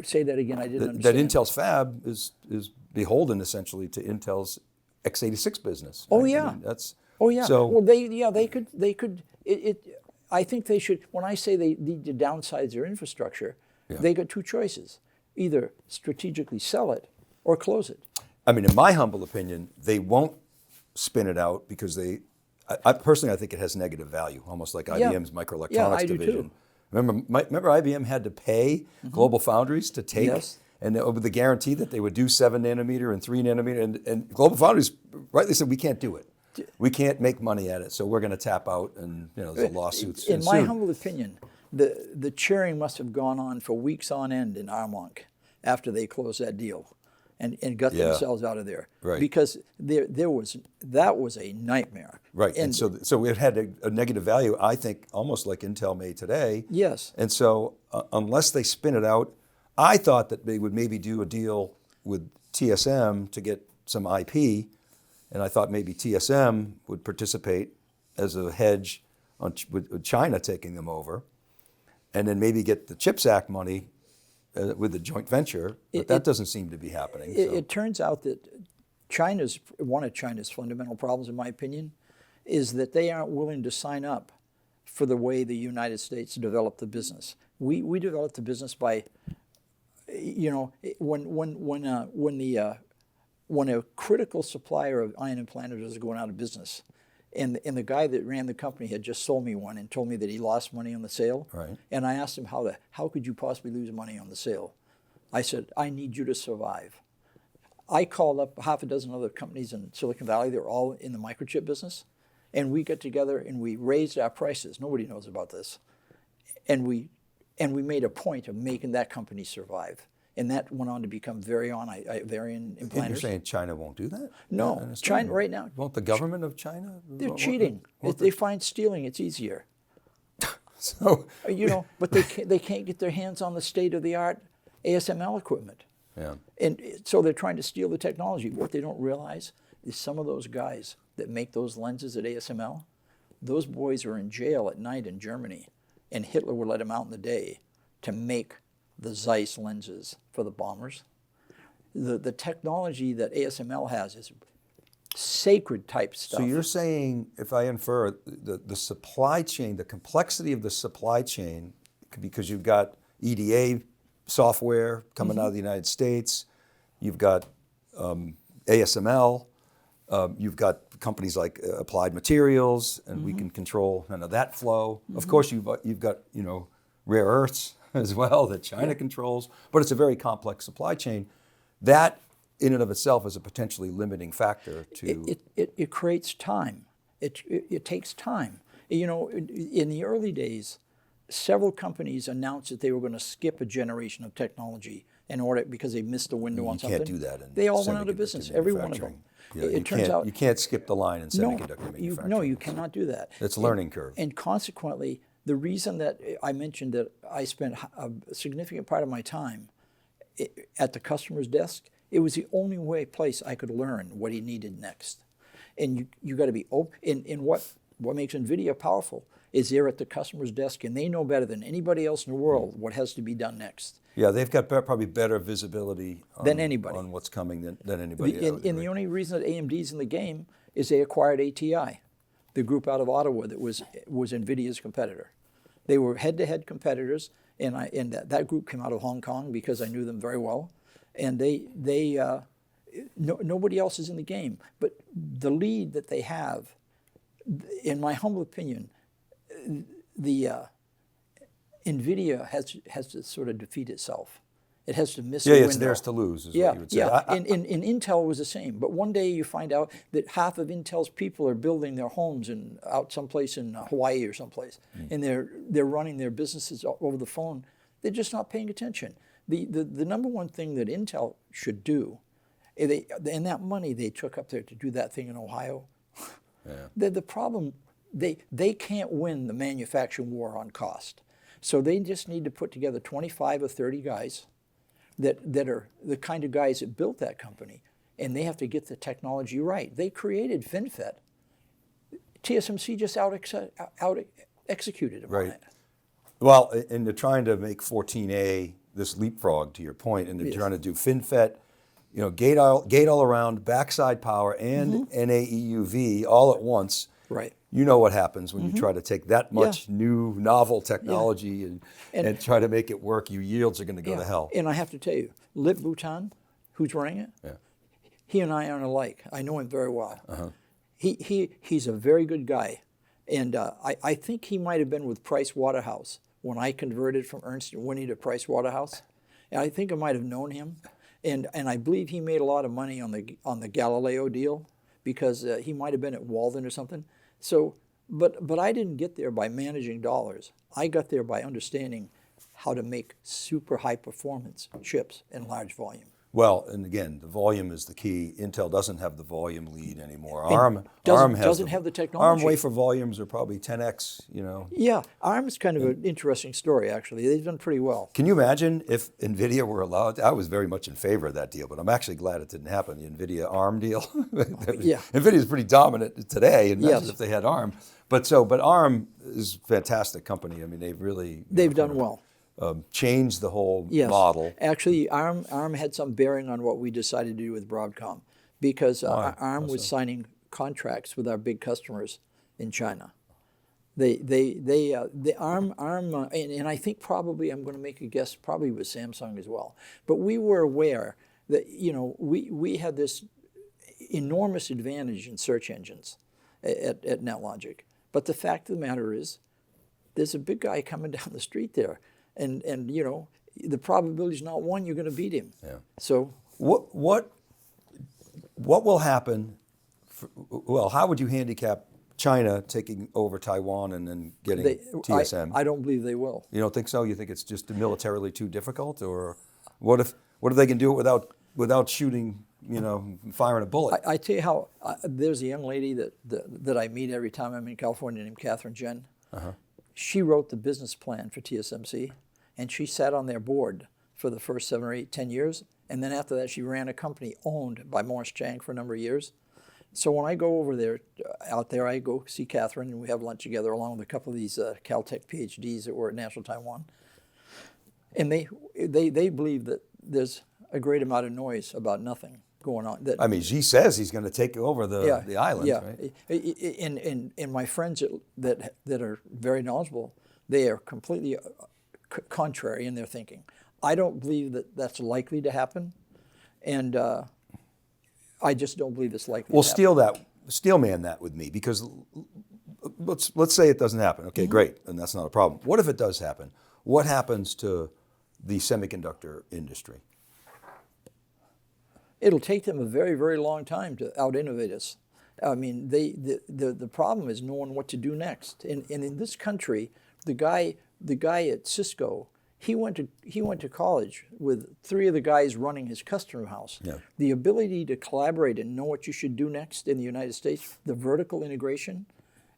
Say that again. I didn't understand. That Intel's fab is beholden essentially to Intel's x86 business. Right? Oh right? yeah. I mean, that's. Oh yeah. So, well, they could. I think they should. When I say they need to downsize their infrastructure, they got two choices: either strategically sell it or close it. I mean, in my humble opinion, they won't spin it out because I personally think it has negative value, almost like IBM's microelectronics division. Too. Remember IBM had to pay Global Foundries to take, and with the guarantee that they would do 7 nanometer and 3 nanometer, and Global Foundries rightly said, we can't do it. We can't make money at it, so we're going to tap out, and there's a lawsuit. In my humble opinion, the cheering must have gone on for weeks on end in Armonk after they closed that deal, and got themselves out of there, right? Because that was a nightmare, right? And so it had a negative value, I think, almost like Intel may today. Yes. And so unless they spin it out, I thought that they would maybe do a deal with TSM to get some IP. And I thought maybe TSM would participate as a hedge with China taking them over, and then maybe get the CHIPS Act money with the joint venture. But that doesn't seem to be happening. It turns out that one of China's fundamental problems, in my opinion, is that they aren't willing to sign up for the way the United States developed the business. We developed the business by, when a critical supplier of ion implanters was going out of business, and the guy that ran the company had just sold me one and told me that he lost money on the sale. Right. And I asked him, how could you possibly lose money on the sale? I said, I need you to survive. I called up half a dozen other companies in Silicon Valley. They were all in the microchip business. And we got together and we raised our prices. Nobody knows about this. And we made a point of making that company survive. And that went on to become Varian implanters. And you're saying China won't do that? No, China right now. Won't the government of China? They're cheating. They find stealing, it's easier. So but they can't get their hands on the state-of-the-art ASML equipment. Yeah. And so they're trying to steal the technology. What they don't realize is some of those guys that make those lenses at ASML, those boys are in jail at night in Germany, and Hitler would let them out in the day to make the Zeiss lenses for the bombers. The technology that ASML has is sacred type stuff. So you're saying, if I infer, the supply chain, the complexity of the supply chain, because you've got EDA software coming out of the United States, you've got ASML, you've got companies like Applied Materials, and we can control none of that flow. Of course, you've got rare earths as well that China controls, but it's a very complex supply chain. That, in and of itself, is a potentially limiting factor to. It creates time. It takes time. In the early days, several companies announced that they were going to skip a generation of technology in order because they missed the window on something. You can't do that in they all went out of semiconductor business, every one of them. manufacturing. Yeah, It turns out you can't skip the line in semiconductor no, manufacturing. you cannot do that. It's a learning curve. And consequently, the reason that I mentioned that I spent a significant part of my time at the customer's desk, it was the only place I could learn what he needed next. And you got to be open. And what makes NVIDIA powerful is they're at the customer's desk and they know better than anybody else in the world what has to be done next. Yeah, they've got probably better visibility than anybody on what's coming than anybody else. And the only reason that AMD's in the game is they acquired ATI, the group out of Ottawa that was NVIDIA's competitor. They were head-to-head competitors, and that group came out of Hong Kong because I knew them very well, and nobody else is in the game. But the lead that they have, in my humble opinion, the NVIDIA has to sort of defeat itself. It has to miss the window. It's theirs to lose, is what you would say. Yeah, and Intel was the same. But one day you find out that half of Intel's people are building their homes out someplace in Hawaii or someplace, and they're running their businesses over the phone. They're just not paying attention. The number one thing that Intel should do, and that money they took up there to do that thing in Ohio, the problem, they can't win the manufacturing war on cost. So they just need to put together 25 or 30 guys that are the kind of guys that built that company, and they have to get the technology right. They created FinFET. TSMC just out-executed them on it. Well, and they're trying to make 14A this leapfrog, to your point, and they're trying to do FinFET, gate all around, backside power, and NAEUV all at once. Right. You know what happens when you try to take that much new, novel technology and try to make it work. Your yields are going to go to hell. And I have to tell you, Lip Bhutan, who's running it, he and I aren't alike. I know him very well. He's a very good guy. And I think he might have been with Price Waterhouse when I converted from Ernst & Winnie to Price Waterhouse. And I think I might have known him. And I believe he made a lot of money on the Galileo deal because he might have been at Walden or something. So, but I didn't get there by managing dollars. I got there by understanding how to make super high performance chips in large volume. Well, and again, the volume is the key. Intel doesn't have the volume lead anymore. ARM doesn't have the technology. ARM wafer volumes are probably 10x, Yeah, ARM is kind of an interesting story, actually. They've done pretty well. Can you imagine if NVIDIA were allowed? I was very much in favor of that deal, but I'm actually glad it didn't happen, the NVIDIA ARM deal. NVIDIA is pretty dominant today, and imagine if they had ARM. But ARM is a fantastic company. I mean, they've done well. Changed the whole model. Actually, ARM had some bearing on what we decided to do with Broadcom, because ARM was signing contracts with our big customers in China. The ARM, and I think probably, I'm going to make a guess, probably with Samsung as well. But we were aware that we had this enormous advantage in search engines at NetLogic. But the fact of the matter is, there's a big guy coming down the street there. And the probability is not one you're going to beat him. Yeah. So what will happen? How would you handicap China taking over Taiwan and then getting TSM? I don't believe they will. You don't think so? You think it's just militarily too difficult, or what if they can do it without shooting? Firing a bullet. I tell you how. There's a young lady that I meet every time I'm in California named Catherine Jen. She wrote the business plan for TSMC, and she sat on their board for the first 7 or 8, 10 years. And then after that, she ran a company owned by Morris Chang for a number of years. So when I go out there, I go see Catherine, and we have lunch together along with a couple of these Caltech PhDs that were at National Taiwan. And they believe that there's a great amount of noise about nothing going on. Xi says he's going to take over the island, right? And my friends that are very knowledgeable, they are completely contrary in their thinking. I don't believe that that's likely to happen, and I just don't believe it's likely. Well, steelman that with me, because let's say it doesn't happen. Okay, great, and that's not a problem. What if it does happen? What happens to the semiconductor industry? It'll take them a very, very long time to out-innovate us. I mean, the problem is knowing what to do next. And in this country, the guy at Cisco He went to college with 3 of the guys running his custom house. Yeah. The ability to collaborate and know what you should do next in the United States, the vertical integration,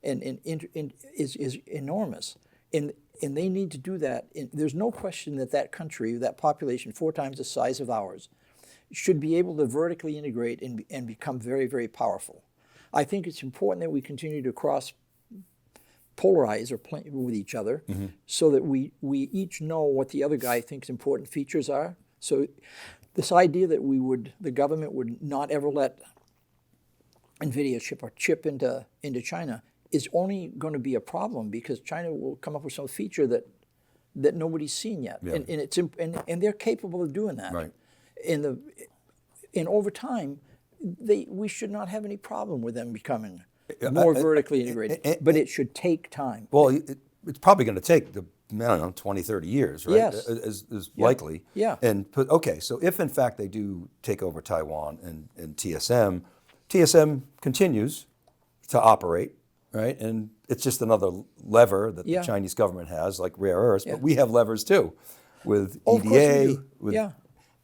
is enormous. And they need to do that. There's no question that country, that population, 4 times the size of ours, should be able to vertically integrate and become very, very powerful. I think it's important that we continue to polarize or play with each other, so that we each know what the other guy thinks important features are. So this idea that the government would not ever let NVIDIA ship a chip into China is only going to be a problem, because China will come up with some feature that nobody's seen yet. Yeah. And they're capable of doing that. Right. And over time, we should not have any problem with them becoming more vertically integrated, but it should take time. Well, it's probably going to take, 20, 30 years, right? Yes. Is likely. Yeah. Okay, so if in fact they do take over Taiwan and TSM continues to operate, right? And it's just another lever that the Chinese government has, like rare earths, but we have levers too, with EDA, with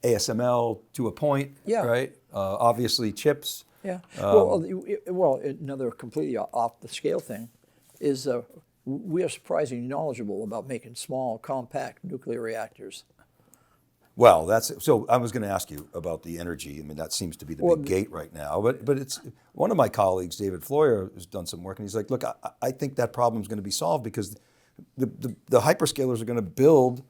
ASML to a point, right? Obviously chips. Yeah. Well, another completely off the scale thing is we are surprisingly knowledgeable about making small, compact nuclear reactors. Well, so I was going to ask you about the energy. I mean, that seems to be the big gate right now. But it's one of my colleagues, David Floyer, has done some work, and he's like, look, I think that problem is going to be solved because the hyperscalers are going to build,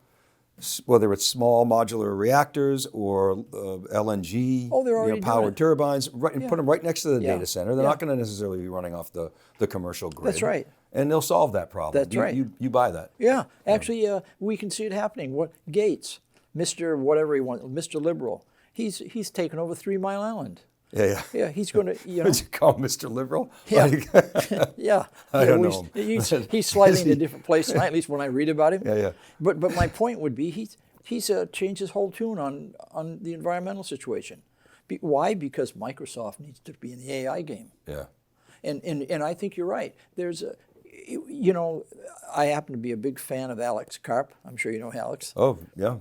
whether it's small modular reactors or LNG powered turbines, and put them right next to the data center. They're not going to necessarily be running off the commercial grid. That's right. And they'll solve that problem. That's right. You buy that. Yeah. Actually, we can see it happening. Gates, Mr. whatever he wants, Mr. Liberal, he's taken over 3 Mile Island. Yeah. Yeah, he's going to, Would you call him Mr. Liberal? Yeah. Yeah. I don't know him. He's slightly in a different place tonight, at least when I read about him. Yeah. But my point would be he's changed his whole tune on the environmental situation. Why? Because Microsoft needs to be in the AI game. Yeah. And I think you're right. There's I happen to be a big fan of Alex Karp. I'm sure you know Alex. Oh, yeah.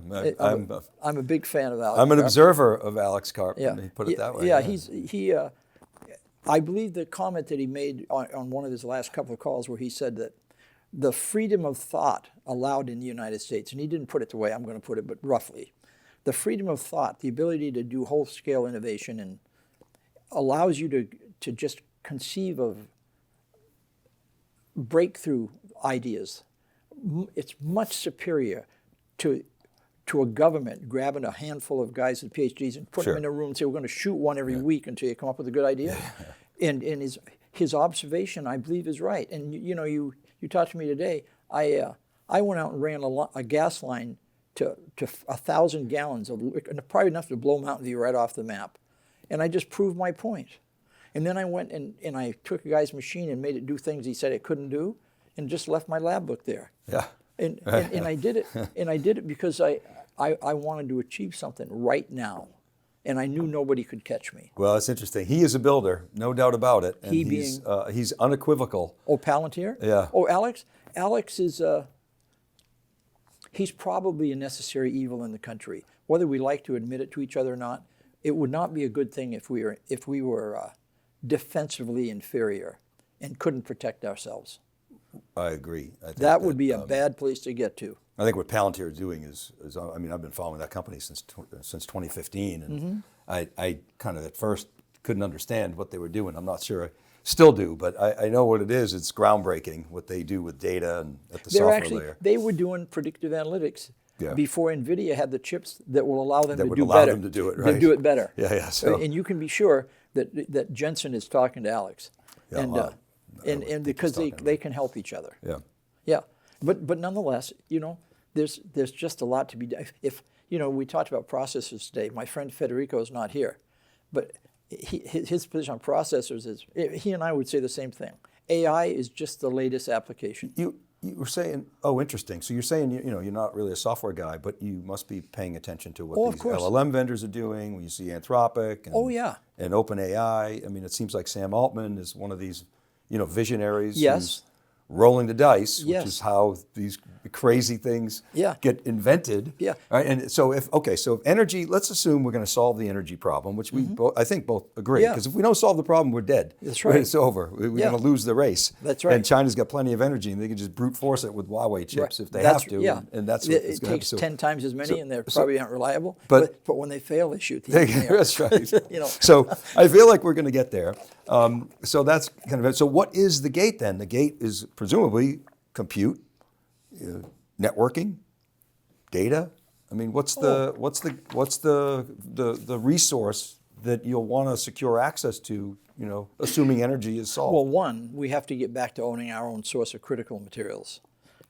I'm a big fan of Alex I'm an Karp. observer of Alex Karp. Yeah. Put it that way. Yeah, I believe the comment that he made on one of his last couple of calls, where he said that the freedom of thought allowed in the United States, and he didn't put it the way I'm going to put it, but roughly, the freedom of thought, the ability to do whole-scale innovation, and allows you to just conceive of breakthrough ideas. It's much superior to a government grabbing a handful of guys with PhDs and putting them in a room and say, we're going to shoot one every week until you come up with a good idea. And his observation, I believe, is right. And you talked to me today. I went out and ran a gas line to 1,000 gallons of liquid, probably enough to blow Mountain View right off the map. And I just proved my point. And then I went and I took a guy's machine and made it do things he said it couldn't do, and just left my lab book there. Yeah. And I did it. And I did it because I wanted to achieve something right now, and I knew nobody could catch me. Well, it's interesting. He is a builder, no doubt about it. And he's unequivocal. Oh, Palantir? Yeah. Oh, Alex? Alex is he's probably a necessary evil in the country. Whether we like to admit it to each other or not, it would not be a good thing if we were defensively inferior and couldn't protect ourselves. I agree. I think that would be a bad place to get to. I think what Palantir is doing is I mean, I've been following that company since 2015, and I kind of at first couldn't understand what they were doing. I'm not sure I still do, but I know what it is. It's groundbreaking what they do with data and at the software layer. They were doing predictive analytics before NVIDIA had the chips that will allow them to do it, right? To do it better. Yeah. So. And you can be sure that Jensen is talking to Alex, and because they can help each other. Yeah. But nonetheless, there's just a lot to be done. If we talked about processors today. My friend Federico is not here, but his position on processors is he and I would say the same thing. AI is just the latest application. You were saying, oh, interesting. So you're saying you're not really a software guy, but you must be paying attention to what these LLM vendors are doing. When you see Anthropic and OpenAI. I mean, it seems like Sam Altman is one of these visionaries. Yes. rolling the dice, Yes. which is how these crazy things Yeah. get invented. Yeah. Right? And so if energy, let's assume we're going to solve the energy problem, which we I think both agree. Yeah. Because if we don't solve the problem, we're dead. That's right. It's over. We're Yeah. going to lose the race. That's right. And China's got plenty of energy, and they can just brute force it with Huawei chips Right. if they That's- have to. Yeah. And that's what it's it going to takes happen. 10 times as many, and they're probably not reliable. but- But when they fail, they shoot the engineer. That's right. You know. So I feel like we're going to get there. So that's kind of it. So what is the gate then? The gate is presumably compute, networking, data. I mean, what's the resource that you'll want to secure access to? Assuming energy is solved. Well, one, we have to get back to owning our own source of critical materials.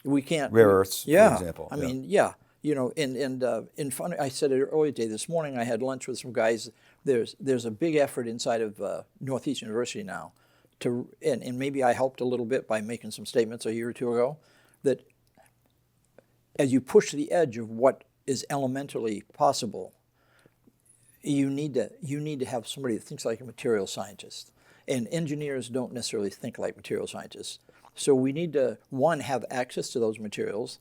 We can't. Rare earths, yeah, for example. I mean, yeah. In fun, I said it earlier today. This morning, I had lunch with some guys. There's a big effort inside of Northeast University now, and maybe I helped a little bit by making some statements a year or two ago, that as you push the edge of what is elementally possible, you need to have somebody that thinks like a material scientist. And engineers don't necessarily think like material scientists. So we need to, one, have access to those materials.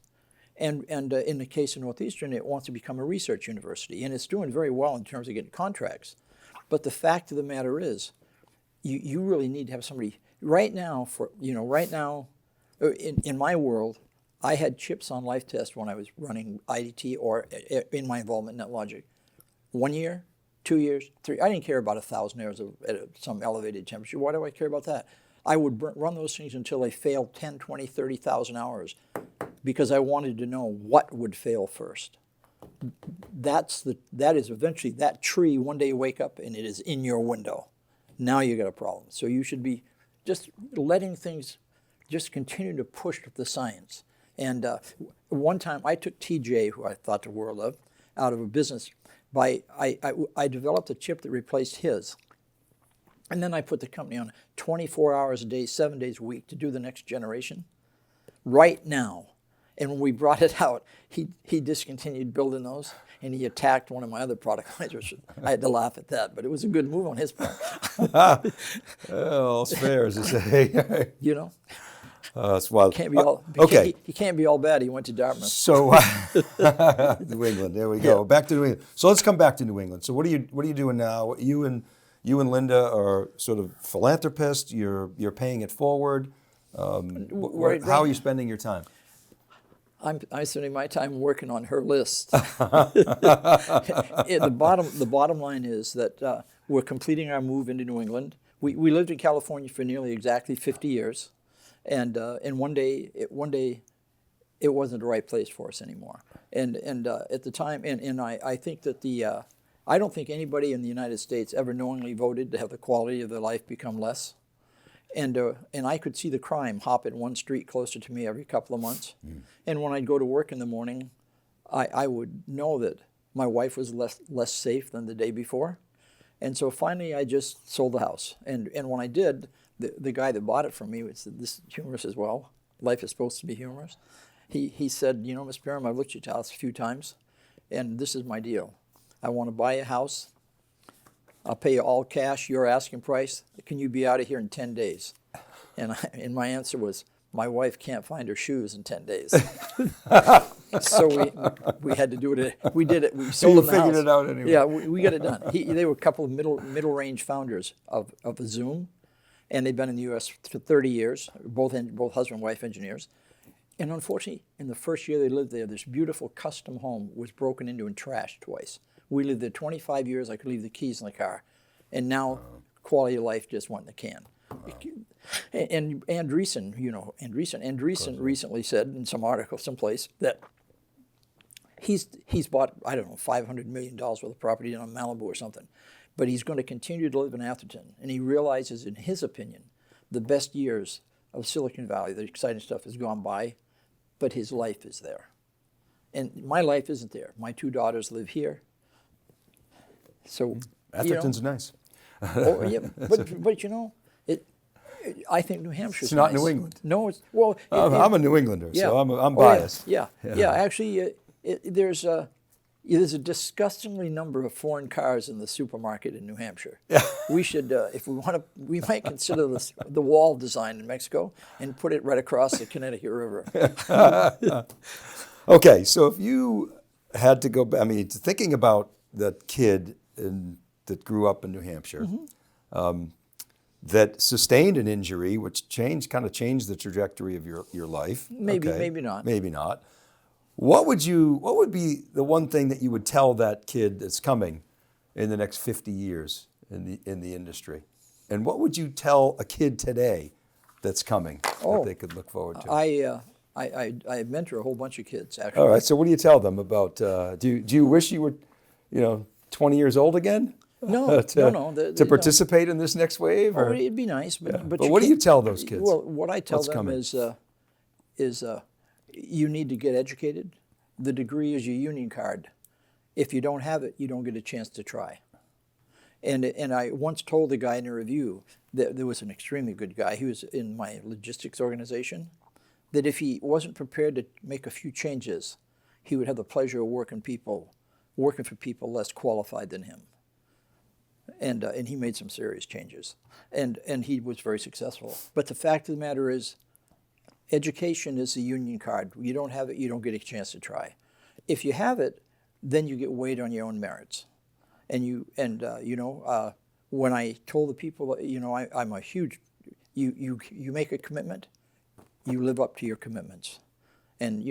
And in the case of Northeastern, it wants to become a research university. And it's doing very well in terms of getting contracts. But the fact of the matter is, you really need to have somebody, right now, in my world, I had chips on life test when I was running IDT or in my involvement in NetLogic. 1 year, 2 years, 3. I didn't care about 1,000 errors at some elevated temperature. Why do I care about that? I would run those things until they failed 10, 20, 30,000 hours because I wanted to know what would fail first. That is eventually that tree. One day you wake up and it is in your window. Now you got a problem. So you should be just letting things just continue to push the science. And one time I took TJ, who I thought the world of, out of a business. I developed a chip that replaced his. And then I put the company on 24 hours a day, 7 days a week to do the next generation right now. And when we brought it out, he discontinued building those, and he attacked one of my other product lines, which I had to laugh at that, but it was a good move on his part. Well, it's fair, as you say. It's wild. Can't be all, okay. He can't be all bad. He went to Dartmouth. So, New England, there we go. Yeah. Back to New England. So let's come back to New England. So what are you doing now? You and Linda are sort of philanthropists. You're paying it forward. How are you spending your time? I'm spending my time working on her list. The bottom line is that we're completing our move into New England. We lived in California for nearly exactly 50 years, and one day it wasn't the right place for us anymore. And at the time, and I think that I don't think anybody in the United States ever knowingly voted to have the quality of their life become less. And I could see the crime hopping one street closer to me every couple of months. Mm. And when I'd go to work in the morning, I would know that my wife was less safe than the day before. And so finally I just sold the house. And when I did, the guy that bought it from me said, "This is humorous as well. Life is supposed to be humorous." He said, "Ms. Perham, I've looked at your house a few times, and this is my deal. I want to buy a house. I'll pay you all cash, your asking price. Can you be out of here in 10 days? And my answer was, my wife can't find her shoes in 10 days. So we had to do it. We did it. We sold them the house. You figured it out anyway. Yeah, we got it done. They were a couple of middle range founders of Zoom, and they've been in the U.S. for 30 years, both husband and wife engineers. And unfortunately, in the first year they lived there, this beautiful custom home was broken into and trashed twice. We lived there 25 years. I could leave the keys in the car. And now quality of life just went in the can. And Andreessen recently said in some article someplace that he's bought, I don't know, $500 million worth of property on Malibu or something. But he's going to continue to live in Atherton. And he realizes, in his opinion, the best years of Silicon Valley, the exciting stuff has gone by, but his life is there. And my life isn't there. My 2 daughters live here. So Atherton's nice. Yeah, but I think New Hampshire's It's not nice. New England. No, it's I'm a New Englander, yeah. so I'm biased. Yeah. Actually, there's There's a disgustingly number of foreign cars in the supermarket in New Hampshire. We should, if we want to, we might consider the wall design in Mexico and put it right across the Connecticut River. Okay, so if you had to go, I mean, thinking about that kid that grew up in New Hampshire, that sustained an injury, which kind of changed the trajectory of your life. Maybe, okay. maybe not. Maybe not. What would be the one thing that you would tell that kid that's coming in the next 50 years in the industry? And what would you tell a kid today that's coming that they could look forward to? I mentor a whole bunch of kids, actually. All right. So what do you tell them about? Do you wish you were, 20 years old again? No, to participate in this next wave? Oh, it'd be nice, but what do you tell those kids? Well, what I tell them is you need to get educated. The degree is your union card. If you don't have it, you don't get a chance to try. And I once told a guy in a review that there was an extremely good guy. He was in my logistics organization. That if he wasn't prepared to make a few changes, he would have the pleasure of working for people less qualified than him. And he made some serious changes, and he was very successful. But the fact of the matter is, education is the union card. You don't have it, you don't get a chance to try. If you have it, then you get weighed on your own merits. And when I told the people, I'm a huge, you make a commitment, you live up to your commitments, and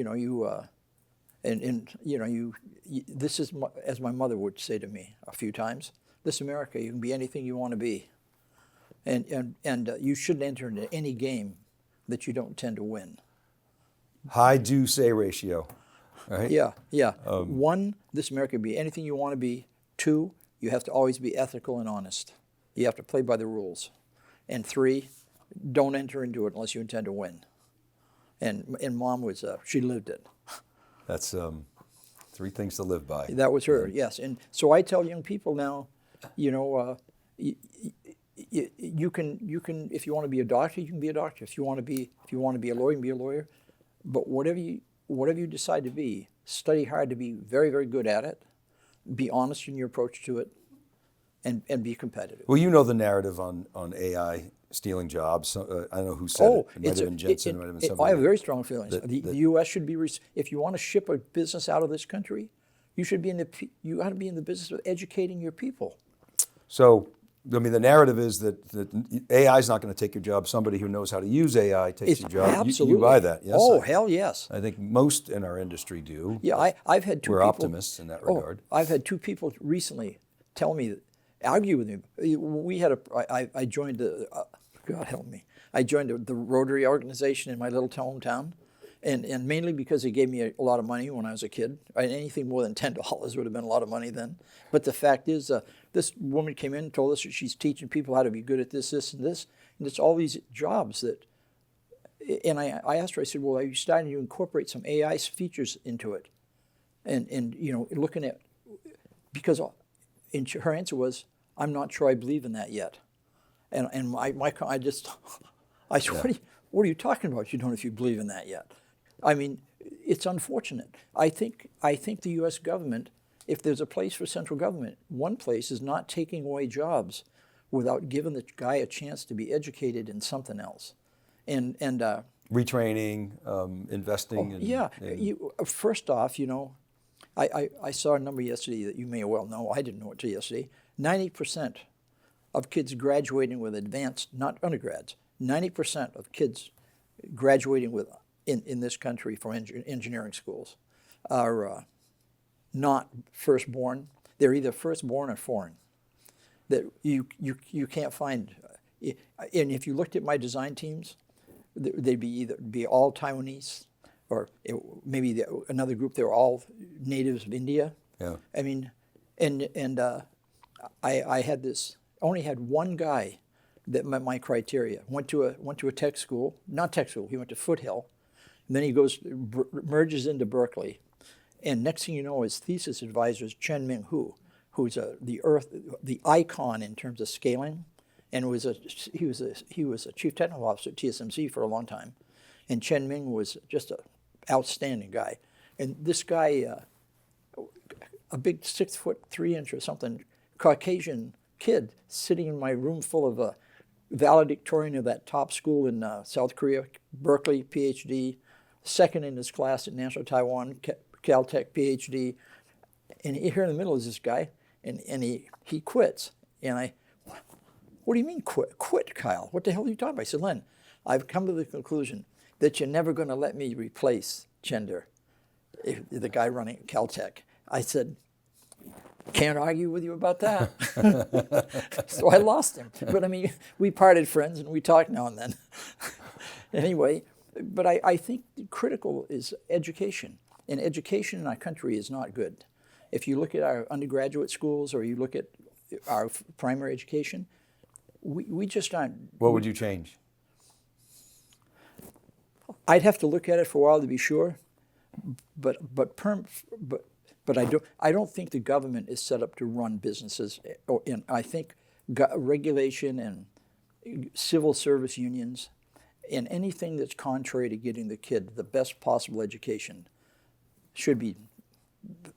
this is, as my mother would say to me a few times, this America, you can be anything you want to be, and you shouldn't enter into any game that you don't tend to win. High do say ratio, right? Yeah. One, this America can be anything you want to be. Two, you have to always be ethical and honest. You have to play by the rules. And three, don't enter into it unless you intend to win. And Mom was, she lived it. That's 3 things to live by. That was her, yes. And so I tell young people now, you can if you want to be a doctor, you can be a doctor. If you want to be a lawyer, you can be a lawyer. But whatever you decide to be, study hard to be very, very good at it. Be honest in your approach to it, and be competitive. Well, you know the narrative on AI stealing jobs. I don't know who said it. It might have been Jensen. It might have been somebody. I have very strong feelings. The U.S. should be. If you want to ship a business out of this country, you should be you ought to be in the business of educating your people. So, I mean, the narrative is that AI is not going to take your job. Somebody who knows how to use AI takes your job. Absolutely. You buy that, yes? Oh, hell yes. I think most in our industry do. Yeah, I've had 2 We're people. optimists in that regard. I've had 2 people recently tell me, argue with me. We had I joined God help me. I joined the Rotary organization in my little hometown. And mainly because they gave me a lot of money when I was a kid. Anything more than $10 would have been a lot of money then. But the fact is, this woman came in and told us that she's teaching people how to be good at this, this, and this. And it's all these jobs that, and I asked her, I said, well, are you starting to incorporate some AI features into it? And looking at, because her answer was, I'm not sure I believe in that yet. And I said, what are you talking about? You don't know if you believe in that yet. I mean, it's unfortunate. I think the U.S. government, if there's a place for central government, one place is not taking away jobs without giving the guy a chance to be educated in something else. And retraining, investing. First off, I saw a number yesterday that you may well know. I didn't know it till yesterday. 90% of kids graduating with advanced, not undergrads, 90% of kids graduating with in this country from engineering schools are not firstborn. They're either firstborn or foreign. That you can't find. And if you looked at my design teams, they'd be all Taiwanese, or maybe another group. They were all natives of India. Yeah. I mean, and I had this. Only had one guy that met my criteria. Went to a tech school, not tech school. He went to Foothill, and then he merges into Berkeley, and next thing you know, his thesis advisor is Chen Ming Hu, who's the icon in terms of scaling, and he was a chief technical officer at TSMC for a long time, and Chen Ming was just an outstanding guy, and this guy a big 6'3" or something Caucasian kid sitting in my room full of a valedictorian of that top school in South Korea, Berkeley, PhD, second in his class at National Taiwan, Caltech, PhD. And here in the middle is this guy, and he quits. And what do you mean quit? Quit, Kyle. What the hell are you talking about? I said, Len, I've come to the conclusion that you're never going to let me replace Chender, the guy running Caltech. I said, can't argue with you about that. So I lost him. But I mean, we parted friends and we talk now and then. Anyway, but I think critical is education. And education in our country is not good. If you look at our undergraduate schools or you look at our primary education, we just aren't. What would you change? I'd have to look at it for a while to be sure, but I don't think the government is set up to run businesses. And I think regulation and civil service unions and anything that's contrary to getting the kid the best possible education should be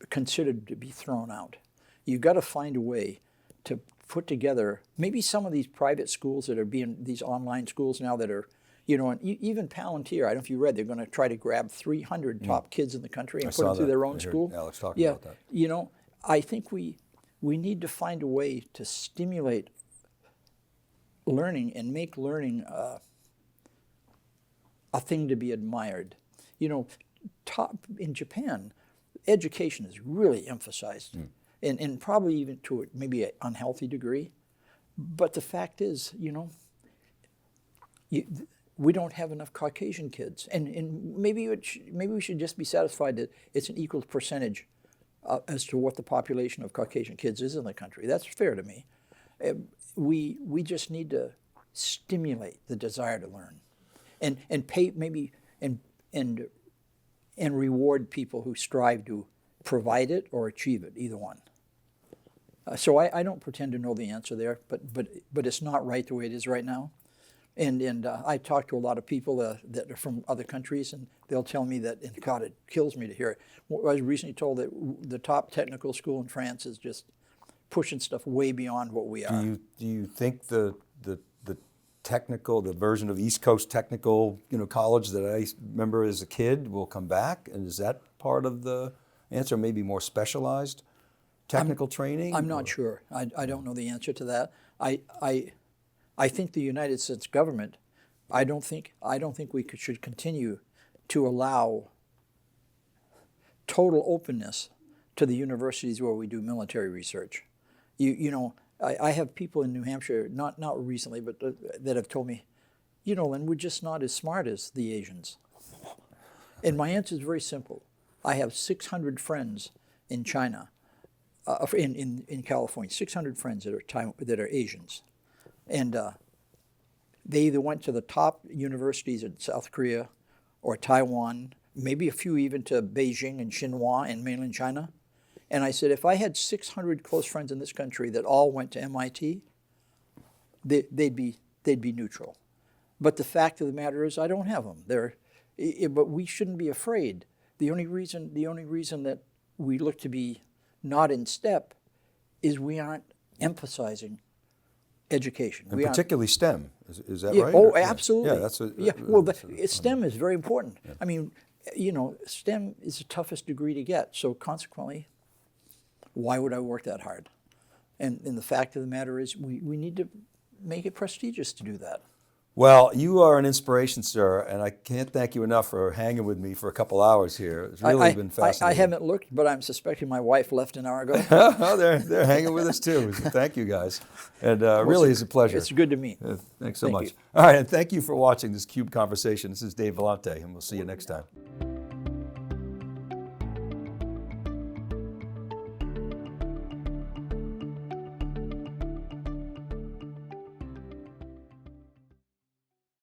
considered to be thrown out. You've got to find a way to put together maybe some of these private schools that are being, these online schools now that are, and even Palantir, I don't know if you read, they're going to try to grab 300 top kids in the country and put them through their own school. Alex talking about that. I think we need to find a way to stimulate learning and make learning a thing to be admired. In Japan, education is really emphasized, and probably even to maybe an unhealthy degree. But the fact is, we don't have enough Caucasian kids, and maybe we should just be satisfied that it's an equal percentage as to what the population of Caucasian kids is in the country. That's fair to me. We just need to stimulate the desire to learn, and pay maybe and reward people who strive to provide it or achieve it, either one. So I don't pretend to know the answer there, but it's not right the way it is right now. And I talk to a lot of people that are from other countries, and they'll tell me that, and God, it kills me to hear it. I was recently told that the top technical school in France is just pushing stuff way beyond what we are. Do you think the technical, the version of East Coast Technical, college that I remember as a kid will come back? And is that part of the answer? Maybe more specialized technical training? I'm not sure. I don't know the answer to that. I think the United States government, I don't think we should continue to allow total openness to the universities where we do military research. I have people in New Hampshire, not recently, but that have told me, Len, we're just not as smart as the Asians. And my answer is very simple. I have 600 friends in China, in California, 600 friends that are Asians. And they either went to the top universities in South Korea or Taiwan, maybe a few even to Beijing and Xinhua in mainland China. And I said, if I had 600 close friends in this country that all went to MIT, they'd be neutral. But the fact of the matter is, I don't have them. But we shouldn't be afraid. The only reason that we look to be not in step is we aren't emphasizing education. And particularly STEM, is that right? Oh, absolutely. Yeah, that's STEM is very important. Yeah. I mean, STEM is the toughest degree to get. So consequently, why would I work that hard? And the fact of the matter is, we need to make it prestigious to do that. Well, you are an inspiration, sir, and I can't thank you enough for hanging with me for a couple hours here. It's really been fascinating. I haven't looked, but I'm suspecting my wife left an hour ago. Oh, they're hanging with us too. Thank you, guys. And really is a pleasure. It's good to meet. Thanks so much. All right, and thank you for watching this CUBE Conversation. This is Dave Vellante, and we'll see you next time.